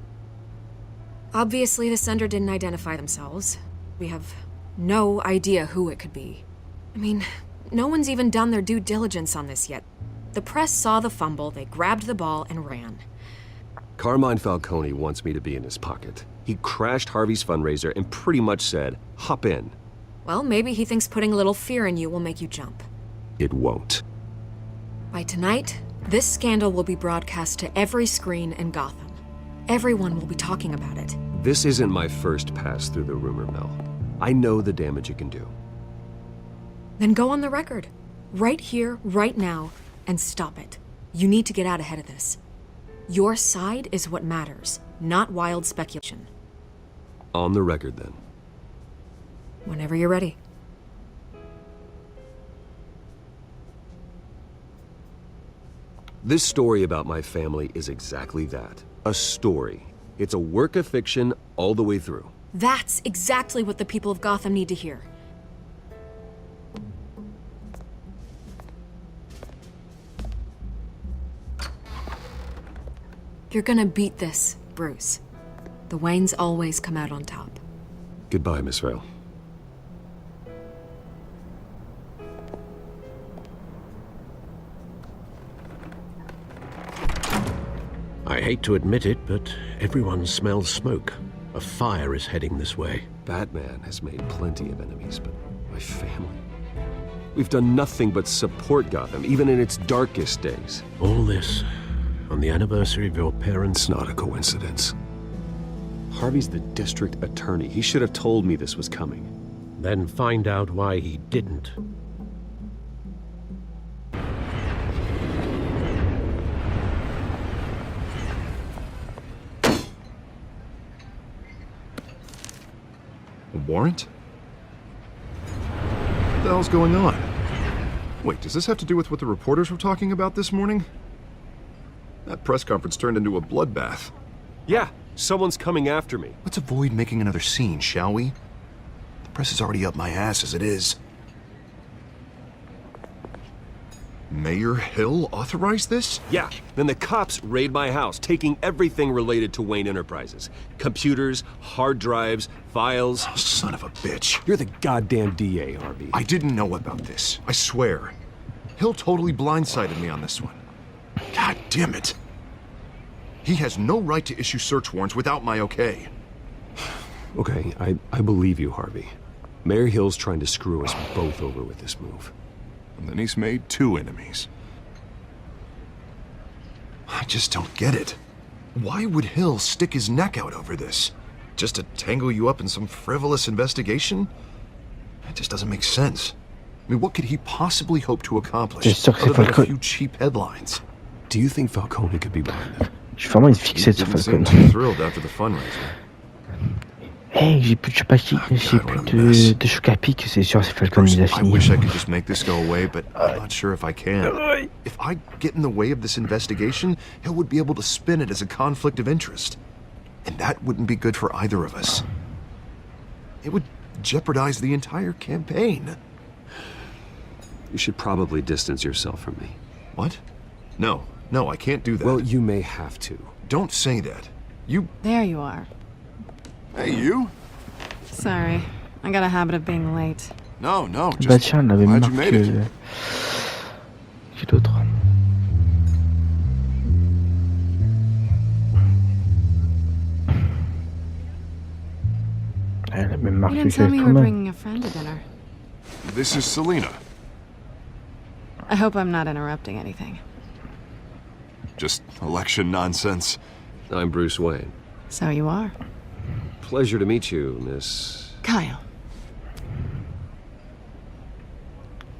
Obviously, the sender didn't identify themselves. We have no idea who it could be. I mean, no one's even done their due diligence on this yet. The press saw the fumble, they grabbed the ball and ran. Carmine Falcone wants me to be in his pocket. He crashed Harvey's fundraiser and pretty much said, hop in. Well, maybe he thinks putting a little fear in you will make you jump. It won't. By tonight, this scandal will be broadcast to every screen in Gotham. Everyone will be talking about it. This isn't my first pass through the rumor mill. I know the damage it can do. Then go on the record. Right here, right now, and stop it. You need to get out ahead of this. Your side is what matters, not wild speculation. On the record, then. Whenever you're ready. This story about my family is exactly that. A story. It's a work of fiction all the way through. That's exactly what the people of Gotham need to hear. You're gonna beat this, Bruce. The Waynes always come out on top. Goodbye, Miss Vale. I hate to admit it, but everyone smells smoke. A fire is heading this way. Batman has made plenty of enemies, but my family... We've done nothing but support Gotham, even in its darkest days. All this on the anniversary of your parents'... It's not a coincidence. Harvey's the district attorney. He should have told me this was coming. Then find out why he didn't. A warrant? What the hell's going on? Wait, does this have to do with what the reporters were talking about this morning? That press conference turned into a bloodbath. Yeah, someone's coming after me. Let's avoid making another scene, shall we? The press is already up my ass as it is. Mayor Hill authorized this? Yeah, then the cops raid my house, taking everything related to Wayne Enterprises. Computers, hard drives, files. Oh, son of a bitch. You're the goddamn DA, Harvey. I didn't know about this. I swear. Hill totally blindsided me on this one. God damn it. He has no right to issue search warrants without my okay. Okay, I believe you, Harvey. Mayor Hill's trying to screw us both over with this move. And then he's made two enemies. I just don't get it. Why would Hill stick his neck out over this? Just to tangle you up in some frivolous investigation? It just doesn't make sense. I mean, what could he possibly hope to accomplish other than a few cheap headlines? Do you think Falcone could be behind it? Je suis vraiment une fixette sur Falcone. Thrilled after the fundraiser. Hey, j'ai plus de choc à pic, c'est sûr, c'est Falcone qui l'a I fini. wish I could just make this go away, but I'm not sure if I can. If I get in the way of this investigation, Hill would be able to spin it as a conflict of interest. And that wouldn't be good for either of us. It would jeopardize the entire campaign. You should probably distance yourself from me. What? No. No, I can't do that. Well, you may have to. Don't say that. You... There you are. Hey, you? Sorry. I got a habit of being late. No, no, Bah just tiens, elle avait glad marqué you made it. qui d'autre? Elle a même You marqué didn't tell me you were quand même. bringing a friend to dinner. This is Selena. I hope I'm not interrupting anything. Just election nonsense. I'm Bruce Wayne. So you are. Pleasure to meet you, Miss... Kyle.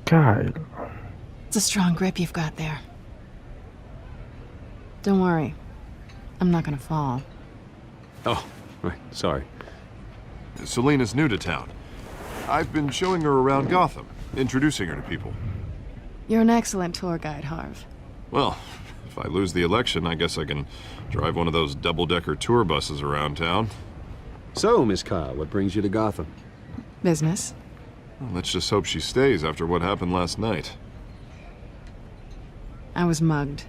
Kyle. It's a strong grip you've got there. Don't worry. I'm not gonna fall. Oh, right, sorry. Selena's new to town. I've been showing her around Gotham, introducing her to people. You're an excellent tour guide, Harv. Well, if I lose the election, I guess I can drive one of those double-decker tour buses around town. So, Miss Kyle, what brings you to Gotham? Business. Well, let's just hope she stays after what happened last night. I was mugged.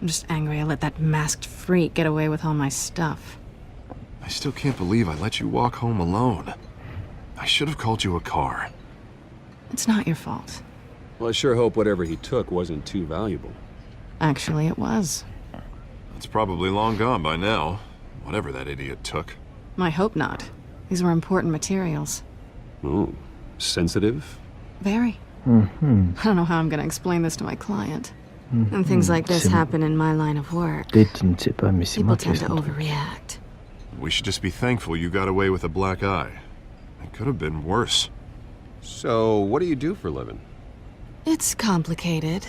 I'm just angry I let that masked freak get away with all my stuff. I still can't believe I let you walk home alone. I should have called you a car. It's not your fault. Well, I sure hope whatever he took wasn't too valuable. Actually, it was. It's probably long gone by now, whatever that idiot took. I hope not. These were important materials. Ooh, sensitive? Very. Mhm. I don't know how I'm gonna explain this to my client. And things like this happen in my line of work. Peut-être, je ne sais pas, mais c'est People moi qui tend ai to ça. overreact. We should just be thankful you got away with a black eye. It could have been worse. So, what do you do for a living? It's complicated.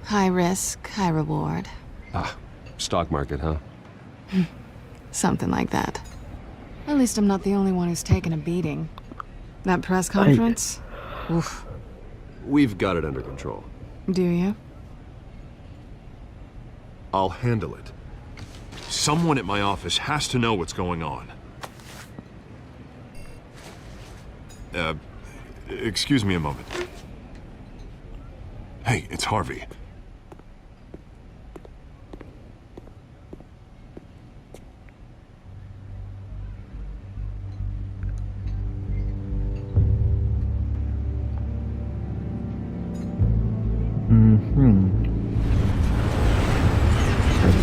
High risk, high reward. Ah, stock market, huh? Something like that. At least I'm not the only one who's taken a beating. That press conference? Oof. We've got it under control. Do you? I'll handle it. Someone at my office has to know what's going on. Excuse me a moment. Hey, it's Harvey.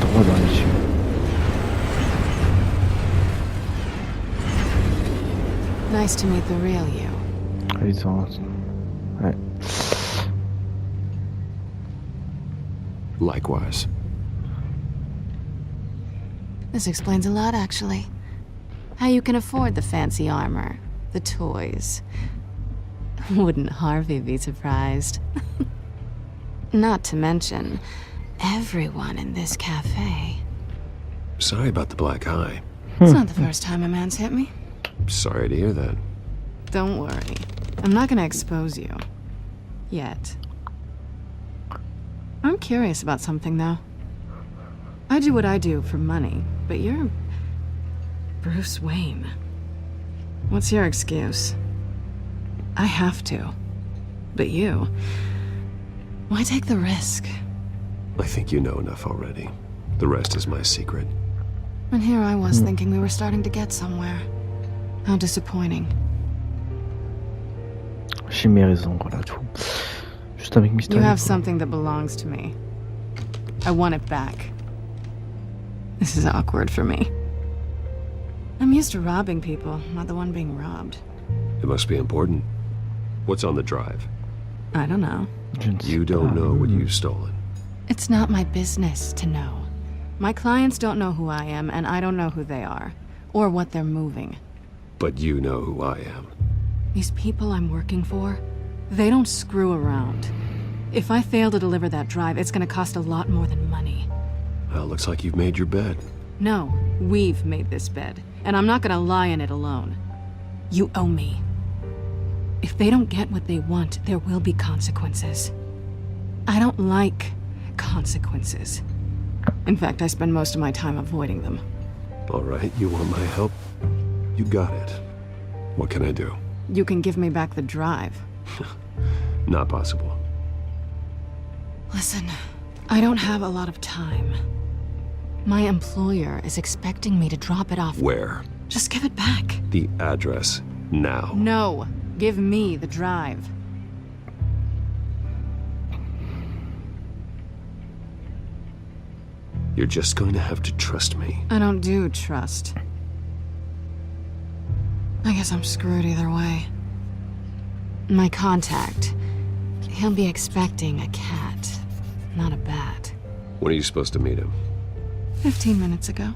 Droit dans les yeux. Nice to meet the real you. Ils ont... Ouais. Likewise. This explains a lot, actually. How you can afford the fancy armor, the toys. Wouldn't Harvey be surprised? Not to mention, everyone in this cafe. Sorry about the black eye. It's not the first time a man's hit me. Sorry to hear that. Don't worry. I'm not gonna expose you. Yet. I'm curious about something, though. I do what I do for money, but you're... Bruce Wayne. What's your excuse? I have to. But you... Why take the risk? I think you know enough already. The rest is my secret. And here I was thinking we were starting to get somewhere. How disappointing. J'ai mes raisons, voilà tout. Juste avec Mr. You have something that belongs to me. I want it back. This is awkward for me. I'm used to robbing people, not the one being robbed. It must be important. What's on the drive? I don't know. You don't know what you've stolen. It's not my business to know. My clients don't know who I am, and I don't know who they are, or what they're moving. But you know who I am. These people I'm working for, they don't screw around. If I fail to deliver that drive, it's gonna cost a lot more than money. Well, looks like you've made your bed. No, we've made this bed, and I'm not gonna lie in it alone. You owe me. If they don't get what they want, there will be consequences. I don't like consequences. In fact, I spend most of my time avoiding them. All right, you want my help? You got it. What can I do? You can give me back the drive. Not possible. Listen, I don't have a lot of time. My employer is expecting me to drop it off. Where? Just give it back. The address, now. No, give me the drive. You're just going to have to trust me. I don't do trust. I guess I'm screwed either way. My contact, he'll be expecting a cat, not a bat. When are you supposed to meet him? 15 minutes ago.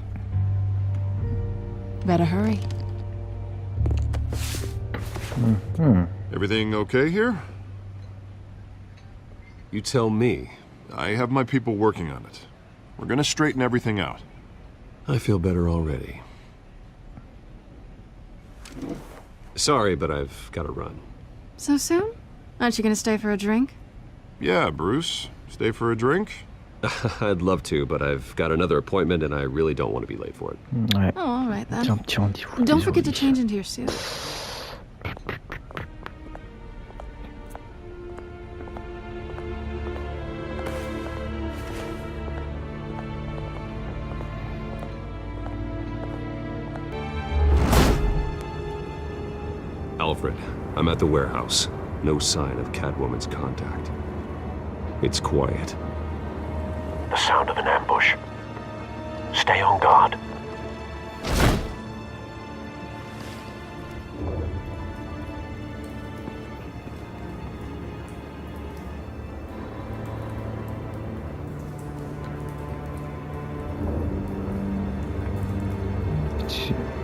Better hurry. Everything okay here? You tell me. I have my people working on it. We're gonna straighten everything out. I feel better already. Sorry, but I've got to run. So soon? Aren't you gonna stay for a drink? Yeah, Bruce. Stay for a drink? I'd love to, but I've got another appointment and I really don't want to be late for it. Ouais. Oh, all right then. Tiens, petit rendez-vous. Don't forget to change into your suit. Alfred, I'm at the warehouse. No sign of Catwoman's contact. It's quiet. The sound of an ambush. Stay on guard.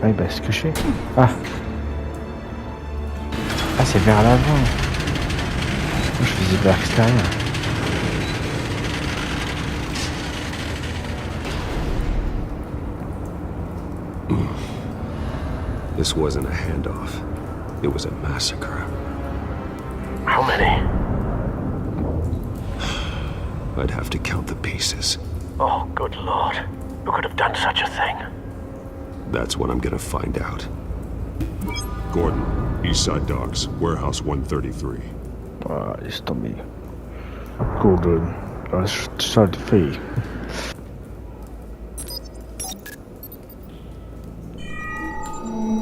Ah, il va se cacher. Ah. Ah, c'est vers l'avant. Moi, je faisais vers l'extérieur. This wasn't a handoff. It was a massacre. How many? I'd have to count the pieces. Oh, good lord. Who could have done such a thing? That's what I'm gonna find out. Gordon, Eastside Docks, Warehouse 133. Ah, laisse tomber. Gordon, ça le fait.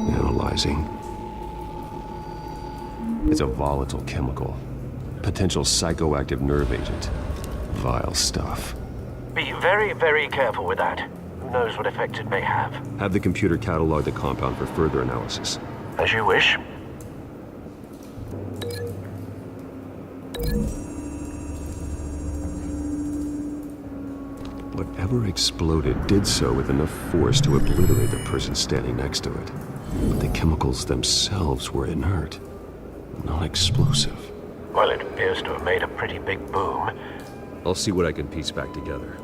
Analyzing. It's a volatile chemical. Potential psychoactive nerve agent. Vile stuff. Be very, very careful with that. Who knows what effect it may have. Have the computer catalog the compound for further analysis. As you wish. Whatever exploded did so with enough force to obliterate the person standing next to it. But the chemicals themselves were inert, not explosive. Well, it appears to have made a pretty big boom. I'll see what I can piece back together.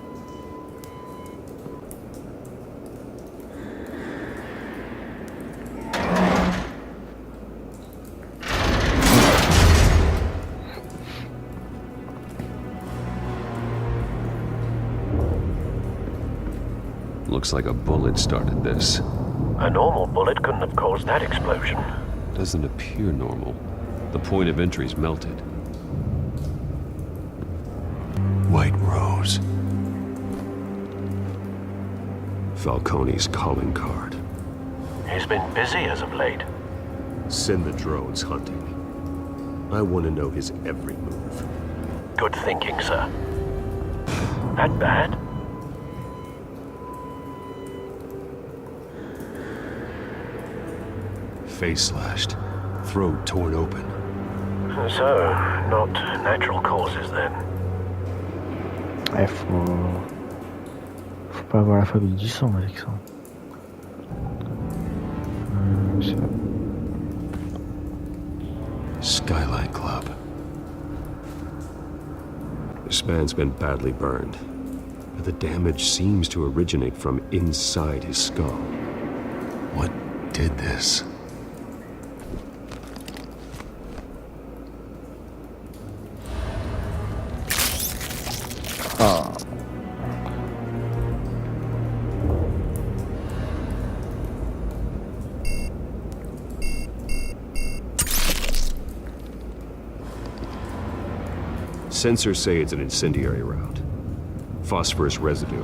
Looks like a bullet started this. A normal bullet couldn't have caused that explosion. Doesn't appear normal. The point of entry's melted. White Rose. Falcone's calling card. He's been busy as of late. Send the drones hunting. I want to know his every move. Good thinking, sir. That bad? Face slashed. Throat torn open. So, not natural causes then. Faut pas avoir la famille du sang avec ça. Skyline Club. This man's been badly burned, but the damage seems to originate from inside his skull. What did this? Sensors say it's an incendiary round. phosphorus residue.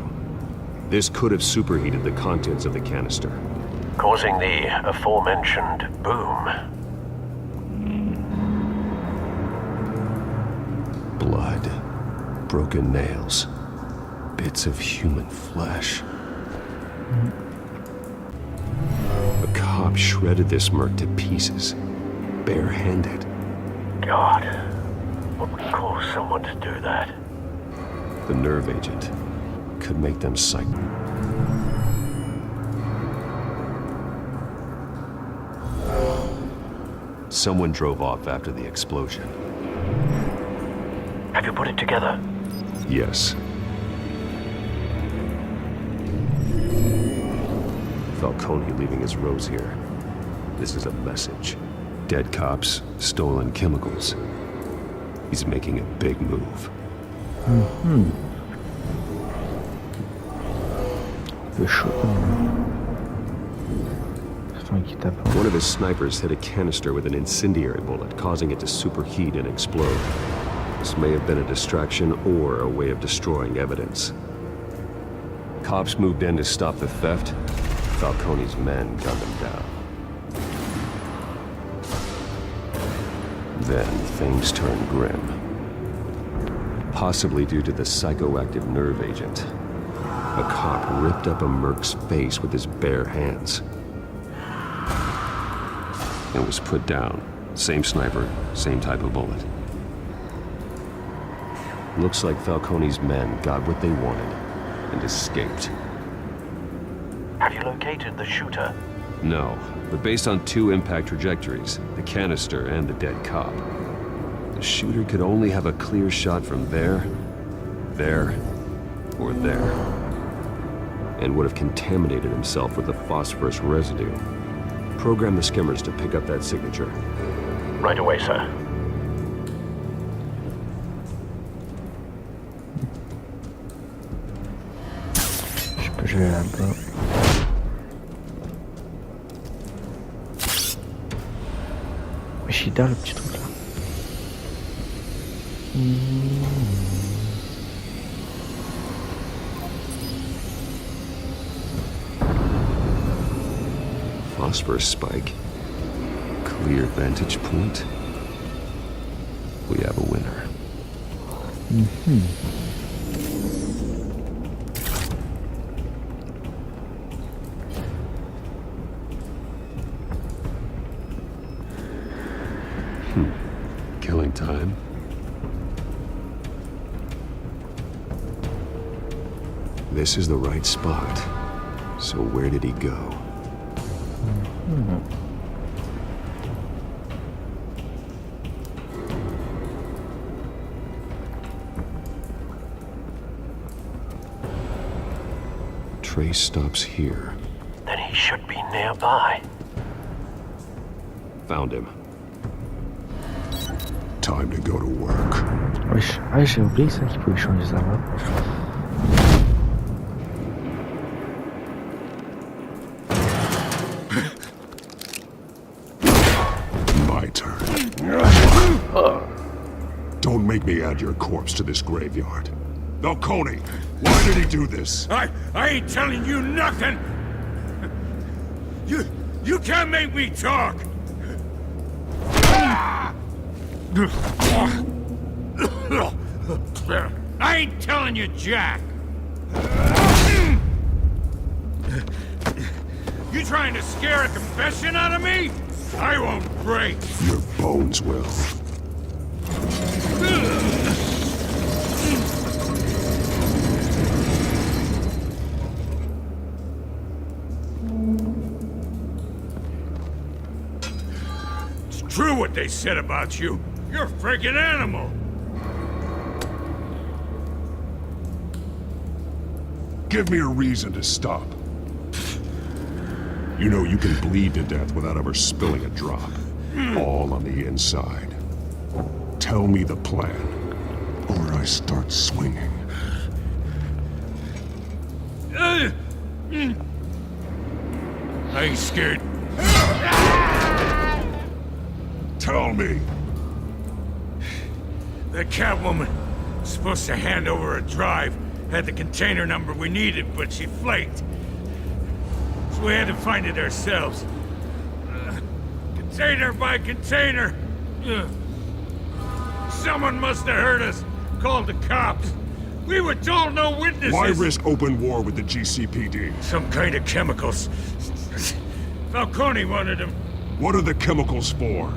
This could have superheated the contents of the canister, causing the aforementioned boom. Blood, broken nails, bits of human flesh. A cop shredded this merc to pieces, barehanded. God, what would cause someone to do that? The nerve agent could make them psych. Someone drove off after the explosion. Have you put it together? Yes. Falcone leaving his rose here. This is a message. Dead cops, stolen chemicals. He's making a big move. One of his snipers hit a canister with an incendiary bullet, causing it to superheat and explode. This may have been a distraction or a way of destroying evidence. Cops moved in to stop the theft. Falcone's men gunned them down. Then things turned grim. Possibly due to the psychoactive nerve agent. A cop ripped up a merc's face with his bare hands. It was put down. Same sniper, same type of bullet. Looks like Falcone's men got what they wanted and escaped. Have you located the shooter? No, but based on two impact trajectories, the canister and the dead cop, the shooter could only have a clear shot from there, or there, and would have contaminated himself with the phosphorus residue. Program the skimmers to pick up that signature. Right away, sir. Je vais là-bas. Mais je suis dans le petit truc là. Phosphorus spike. Clear vantage point. We have a winner. Killing time. This is the right spot. So where did he go? Trace stops here. Then he should be nearby. Found him. Time to go to work. Wesh, ah, j'ai oublié ça qu'il pouvait changer sa voix. My turn. Don't make me add your corpse to this graveyard. Falcone, why did he do this? I ain't telling you nothing! You can't make me talk! I ain't telling you jack! You trying to scare a confession out of me? I won't break! Your bones will. It's true what they said about you. You're a freaking animal! Give me a reason to stop. You know you can bleed to death without ever spilling a drop. All on the inside. Tell me the plan, or I start swinging. I ain't scared. Tell me! The Catwoman was supposed to hand over a drive Had the container number we needed, but she flaked. So we had to find it ourselves. Container by container. Someone must have heard us. Called the cops. We were told no witnesses. Why risk open war with the GCPD? Some kind of chemicals. Falcone wanted them. What are the chemicals for?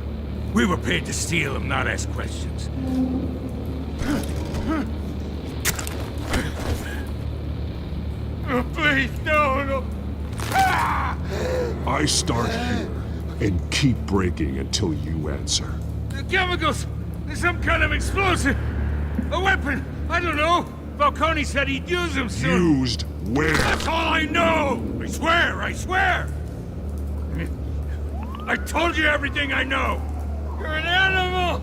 We were paid to steal them, not ask questions. Oh, please, no. I start here and keep breaking until you answer. The chemicals! There's some kind of explosive! A weapon! I don't know! Falcone said he'd use them soon! Used where? That's all I know! I swear! I told you everything I know! You're an animal!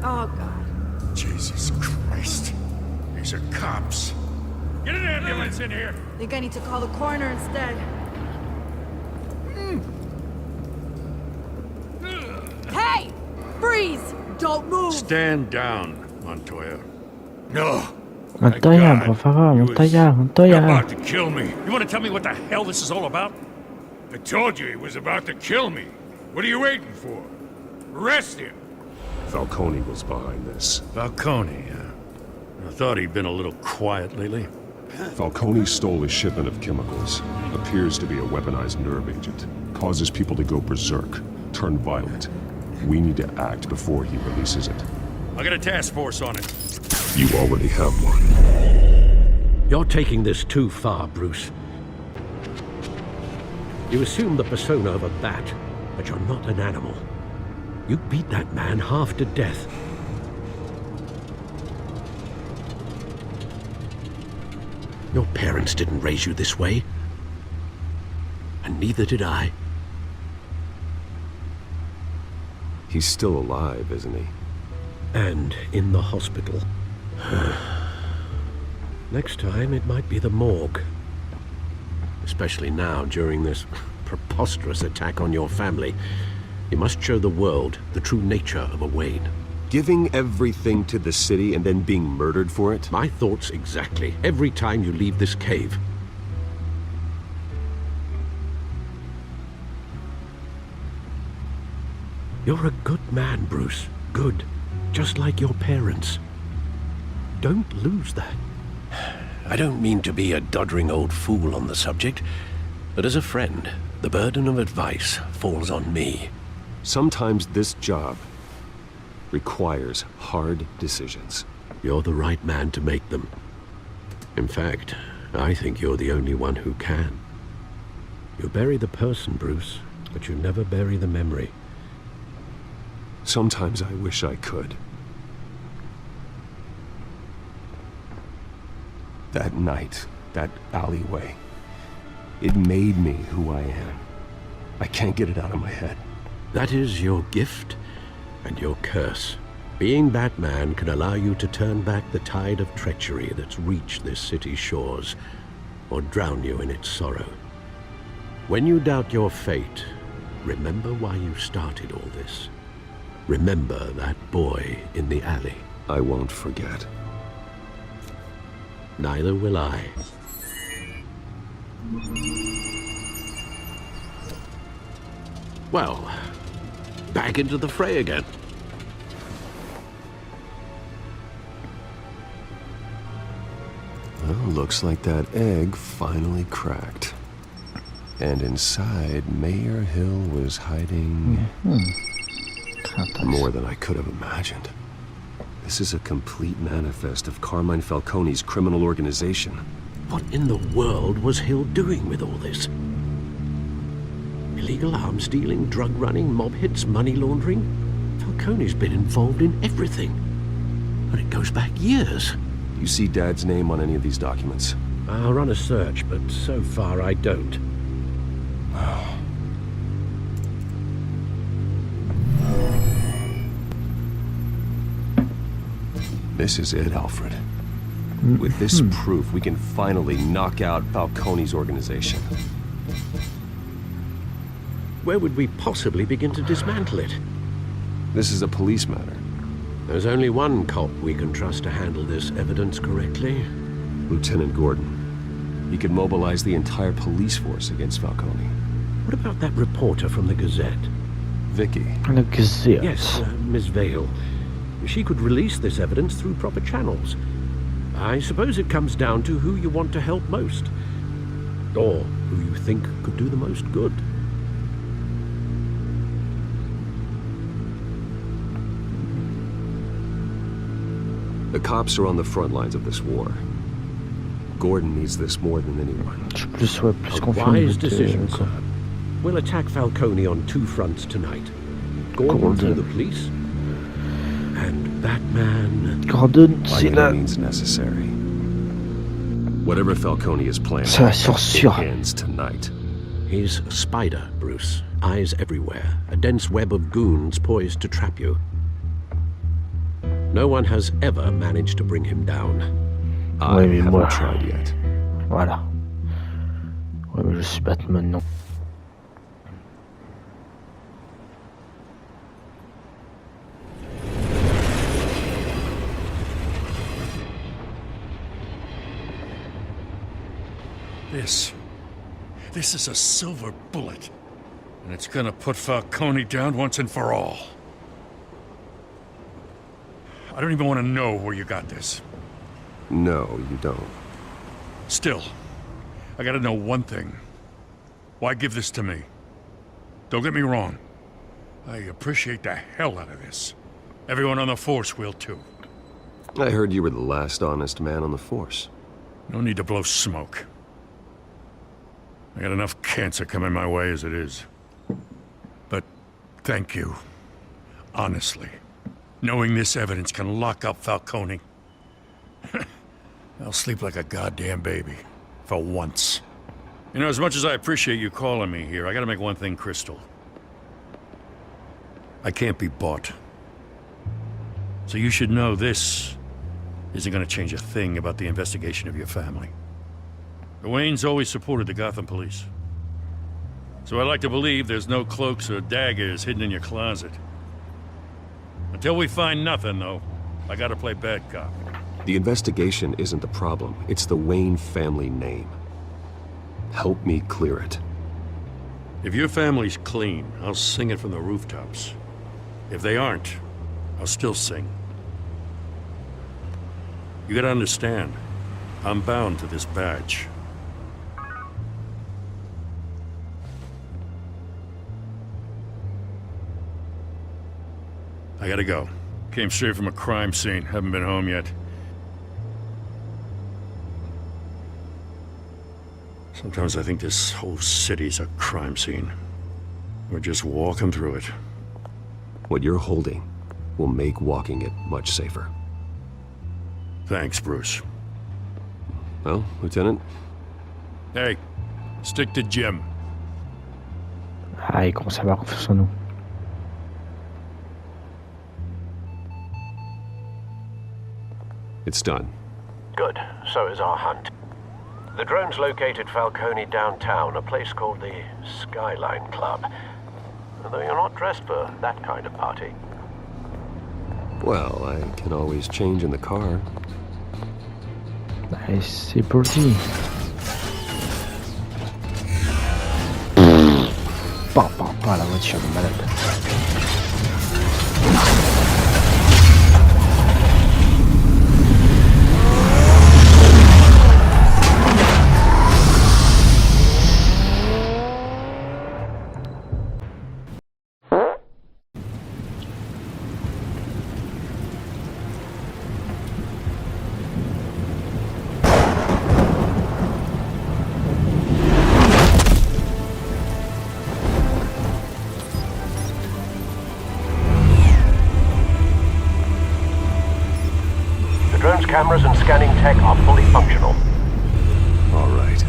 Oh, God. Jesus Christ. These are cops. Get an ambulance in here! Think I need to call the coroner instead. Hey! Freeze! Don't move! Stand down, Montoya. No. Montoya, por favor, Montoya. About to kill me. You want to tell me what the hell this is all about? I told you he was about to kill me. What are you waiting for? Arrest him. Falcone was behind this. Falcone, I thought he'd been a little quiet lately. Falcone stole a shipment of chemicals. Appears to be a weaponized nerve agent. Causes people to go berserk, turn violent. We need to act before he releases it. I got a task force on it. You already have one. You're taking this too far, Bruce. You assume the persona of a bat, but you're not an animal. You beat that man half to death. Your parents didn't raise you this way. And neither did I. He's still alive, isn't he? And in the hospital. Next time, it might be the morgue. Especially now, during this preposterous attack on your family. You must show the world the true nature of a Wayne. Giving everything to the city and then being murdered for it? My thoughts exactly. Every time you leave this cave. You're a good man, Bruce. Good. Just like your parents. Don't lose that. I don't mean to be a doddering old fool on the subject, but as a friend, the burden of advice falls on me. Sometimes this job requires hard decisions. You're the right man to make them. In fact, I think you're the only one who can. You bury the person, Bruce, but you never bury the memory. Sometimes I wish I could. That night, that alleyway, it made me who I am. I can't get it out of my head. That is your gift and your curse. Being Batman can allow you to turn back the tide of treachery that's reached this city's shores, or drown you in its sorrow. When you doubt your fate, remember why you started all this. Remember that boy in the alley. I won't forget. Neither will I. Well, back into the fray again. Well, looks like that egg finally cracked. And inside, Mayor Hill was hiding... more than I could have imagined. This is a complete manifest of Carmine Falcone's criminal organization. What in the world was Hill doing with all this? Illegal arms dealing, drug running, mob hits, money laundering? Falcone's been involved in everything. And it goes back years. You see Dad's name on any of these documents? I'll run a search, but so far I don't. This is it, Alfred. With this proof, we can finally knock out Falcone's organization. Where would we possibly begin to dismantle it? This is a police matter. There's only one cop we can trust to handle this evidence correctly. Lieutenant Gordon. He could mobilize the entire police force against Falcone. What about that reporter from the Gazette? Vicky. The Gazette? Yes, Miss Vale. She could release this evidence through proper channels. I suppose it comes down to who you want to help most. Or who you think could do the most good. The cops are on the front lines of this war. Gordon needs this more than anyone. A wise decision, sir. We'll attack Falcone on two fronts tonight. Gordon through the police, and Batman by any means necessary. Whatever Falcone is planning, it ends tonight. He's a spider, Bruce. Eyes everywhere. A dense web of goons poised to trap you. No one has ever managed to bring him down. I haven't tried yet. Voilà. Ouais, mais je suis Batman, non. This is a silver bullet. And it's gonna put Falcone down once and for all. I don't even want to know where you got this. No, you don't. Still, I gotta know one thing. Why give this to me? Don't get me wrong. I appreciate the hell out of this. Everyone on the force will too. I heard you were the last honest man on the force. No need to blow smoke. I got enough cancer coming my way as it is. But thank you. Honestly. Knowing this evidence can lock up Falcone. I'll sleep like a goddamn baby. For once. You know, as much as I appreciate you calling me here, I gotta make one thing crystal. I can't be bought. So you should know this isn't gonna change a thing about the investigation of your family. The Waynes always supported the Gotham police. So I like to believe there's no cloaks or daggers hidden in your closet. Until we find nothing, though, I gotta play bad cop. The investigation isn't the problem. It's the Wayne family name. Help me clear it. If your family's clean, I'll sing it from the rooftops. If they aren't, I'll still sing. You gotta understand, I'm bound to this badge. I gotta go. Came straight from a crime scene. Haven't been home yet. Sometimes I think this whole city's a crime scene. We're just walking through it. What you're holding will make walking it much safer. Thanks, Bruce. Well, Lieutenant? Hey, stick to Jim. Ah, il commence à avoir confiance en nous. It's done. Good. So is our hunt. The drone's located Falcone downtown, a place called the Skyline Club. Although you're not dressed for that kind of party. Well, I can always change in the car. C'est parti. Pas la voiture de malade. Cameras and scanning tech are fully functional. All right.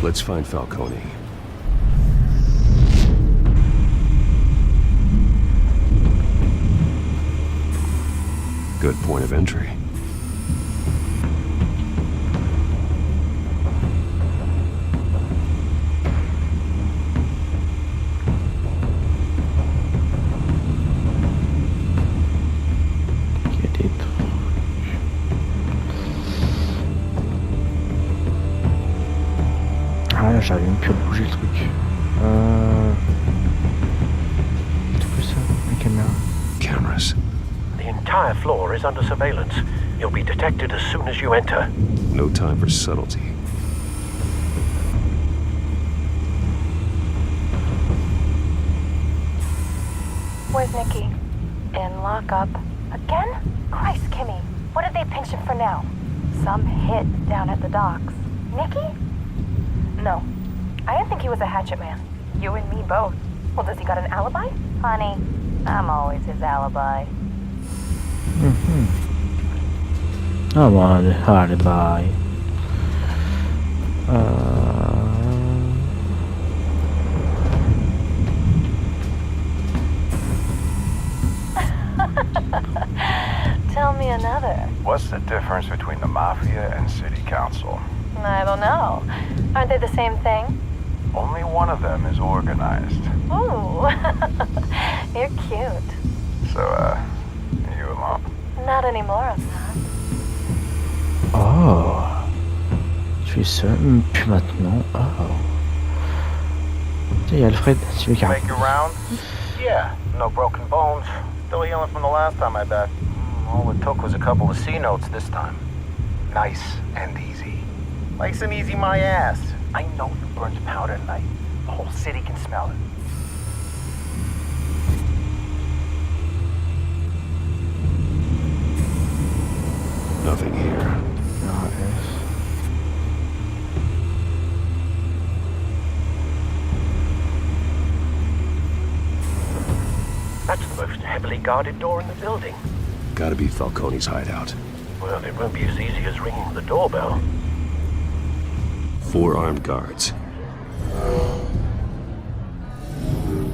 Let's find Falcone. Good point of entry. j'arrive même plus à bouger le truc. Tout que ça, la caméra. Cameras. The entire floor is under surveillance. You'll be detected as soon as you enter. No time for subtlety. Where's Nikki? In lockup. Again? Christ, Kimmy. What did they pinch him for now? Some hit down at the docks. Nikki? No. I didn't think he was a hatchet man. You and me both. Well, does he got an alibi? Honey, I'm always his alibi. I'm on the alibi. Tell me another. What's the difference between the Mafia and City Council? I don't know. Aren't they the same thing? Only one of them is organized. Ooh. You're cute. So, you a mom? Not anymore, I'm not. Oh. Tu es seul, plus maintenant. Oh. Tiens, il y a Alfred, tu veux qu'il Make your rounds? Yeah, no broken bones. Still healing from the last time I bet. All it took was a couple of C notes this time. Nice and easy. Nice and easy my ass. I know you burned powder tonight. The whole city can smell it. Nothing here. That's the most heavily guarded door in the building. Gotta be Falcone's hideout. Well, it won't be as easy as ringing the doorbell. 4 armed guards.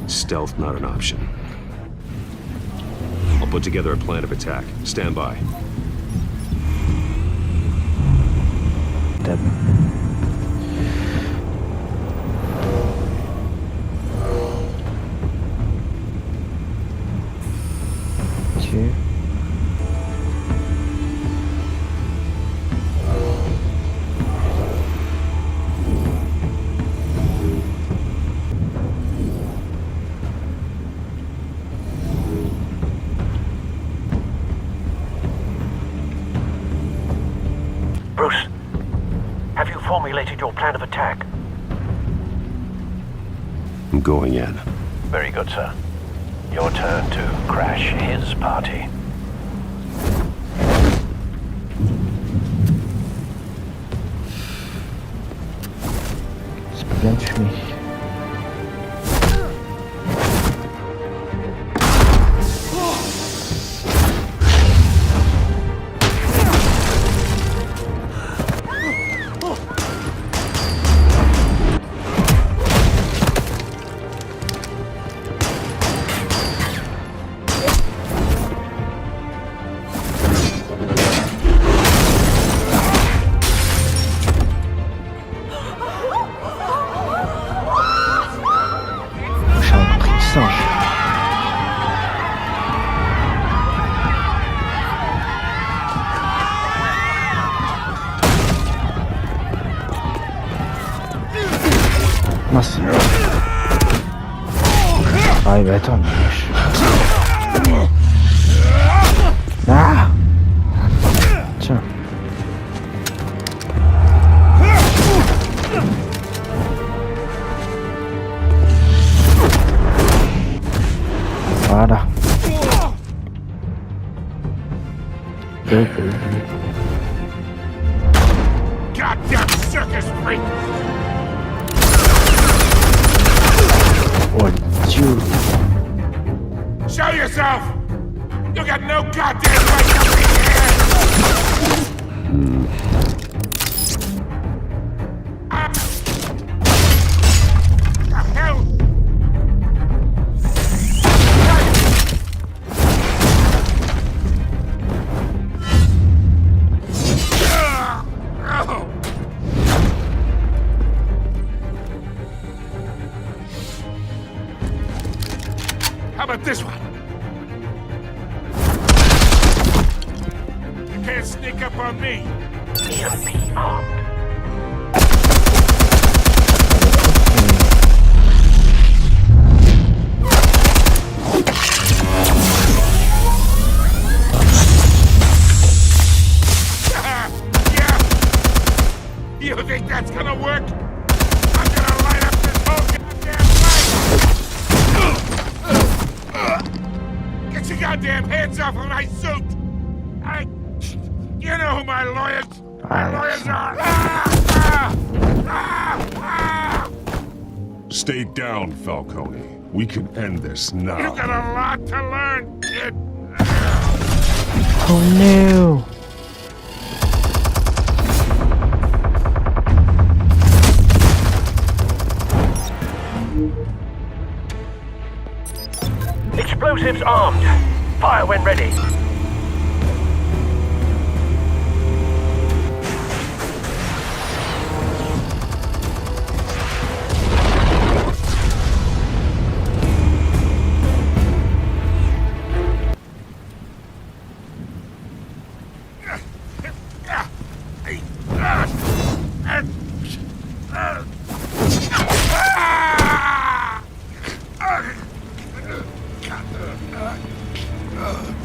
Stealth not an option. I'll put together a plan of attack. Stand by. Ok. Bruce, have you formulated your plan of attack? I'm going in. Very good, sir. Your turn to crash his party. C'est pas bien de fumer. Mince. Ah bah attends, mais wesh. Ah. Tiens. Voilà. Goddamn circus freak! Oh Dieu! Show yourself! You got no goddamn right to be here! The hell? How about this one? You can't sneak up on me. EMP armed. that's gonna work? I'm gonna light up this whole goddamn place! Get your goddamn hands off of my suit! You know who my lawyers are! Stay down, Falcone. We can end this now. You got a lot to learn, kid! Oh no! Explosives armed. Fire when ready.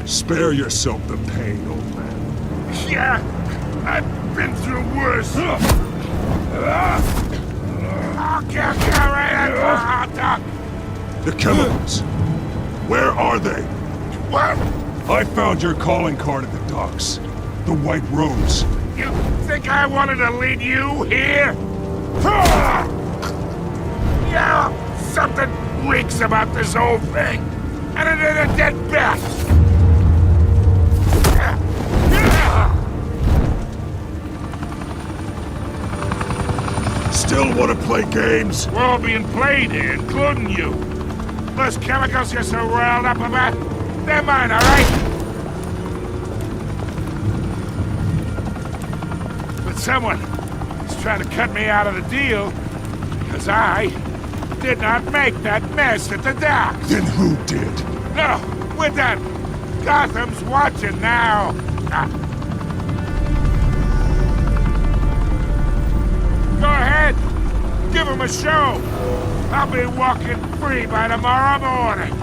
Spare yourself the pain, old man. Yeah, I've been through worse. I'll get you right at the hot dog. The chemicals. Where are they? What? I found your calling card at the docks. The White Rose. You think I wanted to lead you here? Yeah, something reeks about this whole thing. And it ain't a dead bat. Still want to play games? We're all being played here, including you. Those chemicals you're so riled up about, they're mine, all right? But someone is trying to cut me out of the deal, because I did not make that mess at the dock. Then who did? No, we're done. Gotham's watching now. Go ahead. Give him a show. I'll be walking free by tomorrow morning.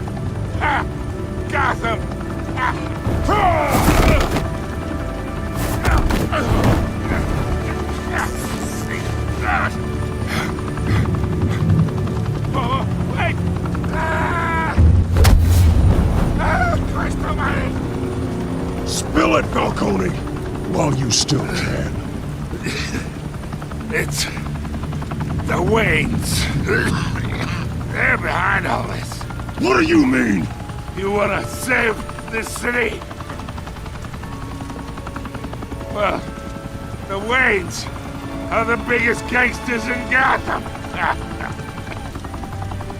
Gotham. Oh, wait. Christ almighty. Spill it, Falcone, while you still can. It's the Waynes. They're behind all this. What do you mean? You wanna save this city? Well, the Waynes are the biggest gangsters in Gotham.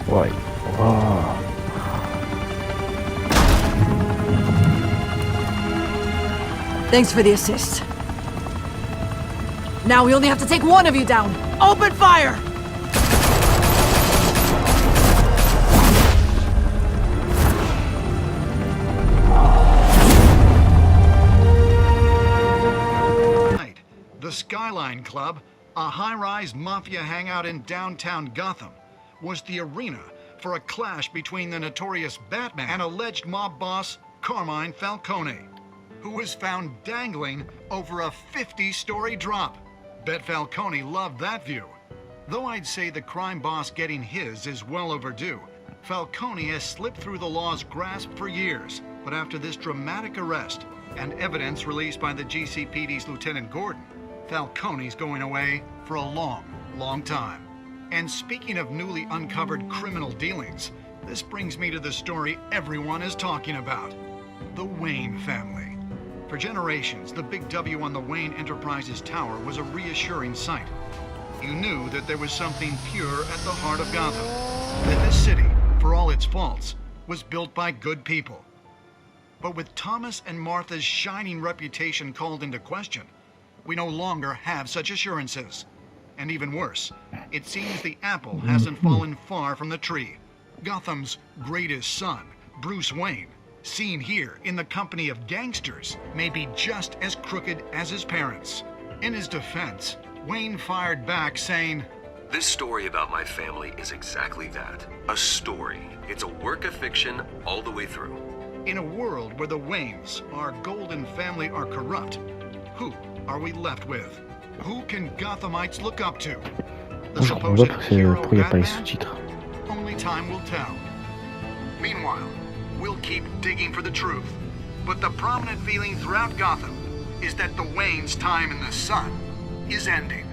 Wait. Oh. Thanks for the assist. Now we only have to take one of you down. Open fire! The Skyline Club, a high-rise mafia hangout in downtown Gotham, was the arena for a clash between the notorious Batman and alleged mob boss Carmine Falcone, who was found dangling over a 50-story drop. Bet Falcone loved that view. Though I'd say the crime boss getting his is well overdue, Falcone has slipped through the law's grasp for years. But after this dramatic arrest and evidence released by the GCPD's Lieutenant Gordon, Falcone's going away for a long, long time. And speaking of newly uncovered criminal dealings, this brings me to the story everyone is talking about: the Wayne family. For generations, the big W on the Wayne Enterprises Tower was a reassuring sight. You knew that there was something pure at the heart of Gotham, that this city, for all its faults, was built by good people. But with Thomas and Martha's shining reputation called into question, we no longer have such assurances. And even worse, it seems the apple hasn't fallen far from the tree. Gotham's greatest son, Bruce Wayne, seen here in the company of gangsters, may be just as crooked as his parents. In his defense, Wayne fired back saying, "This story about my family is exactly that. A story. It's a work of fiction all the way through." In a world where the Waynes, our golden family, are corrupt, who are we left with? Who can Gothamites look up to? The Je comprends pas pourquoi il n'y a pas les sous-titres. Only time will tell. Meanwhile, we'll keep digging for the truth. But the prominent feeling throughout Gotham is that the Wayne's time in the sun is ending.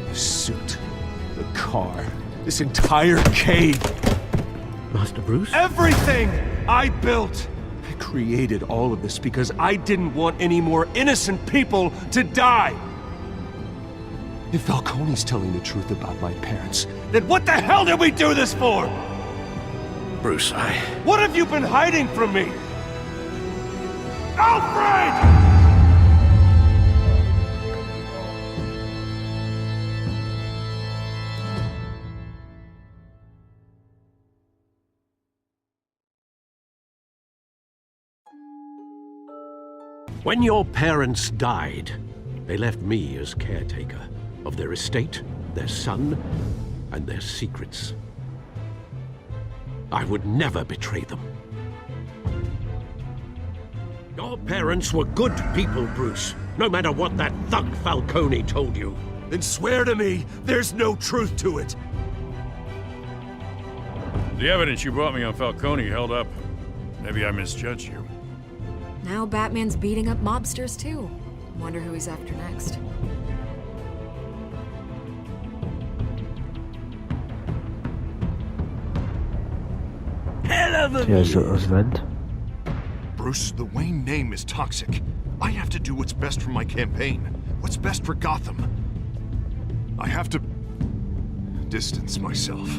The suit, the car, this entire cave. Master Bruce? Everything I built! I created all of this because I didn't want any more innocent people to die! If Falcone's telling the truth about my parents, then what the hell did we do this for? Bruce, What have you been hiding from me? Alfred! When your parents died, they left me as caretaker of their estate, their son, and their secrets. I would never betray them. Your parents were good people, Bruce, no matter what that thug Falcone told you. Then swear to me there's no truth to it. the evidence you brought me on Falcone held up. Maybe I misjudged you. Now Batman's beating up mobsters too. Wonder who he's after next. Hell of a Bruce, the Wayne name is toxic. I have to do what's best for my campaign. What's best for Gotham. I have to distance myself.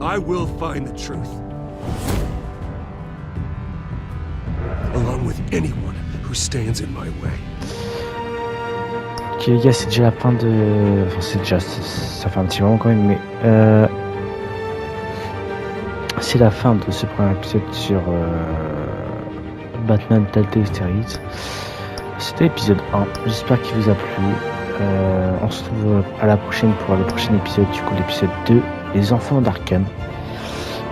I will find the truth. Along with anyone who stands in my way. Ok les gars, c'est déjà la fin de... Enfin c'est déjà... Ça fait un petit moment quand même, mais... C'est la fin de ce premier épisode sur Batman The Telltale Series. C'était l'épisode 1, j'espère qu'il vous a plu. On se retrouve à la prochaine pour le prochain épisode, du coup l'épisode 2, les enfants d'Arkham.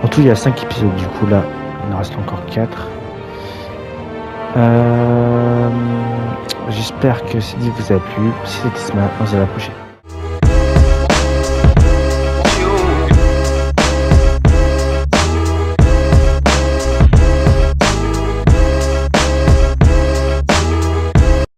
En tout il y a 5 épisodes, du coup là il en reste encore 4. J'espère que cette vidéo vous a plu. Si c'était THISMA, on se dit à la prochaine.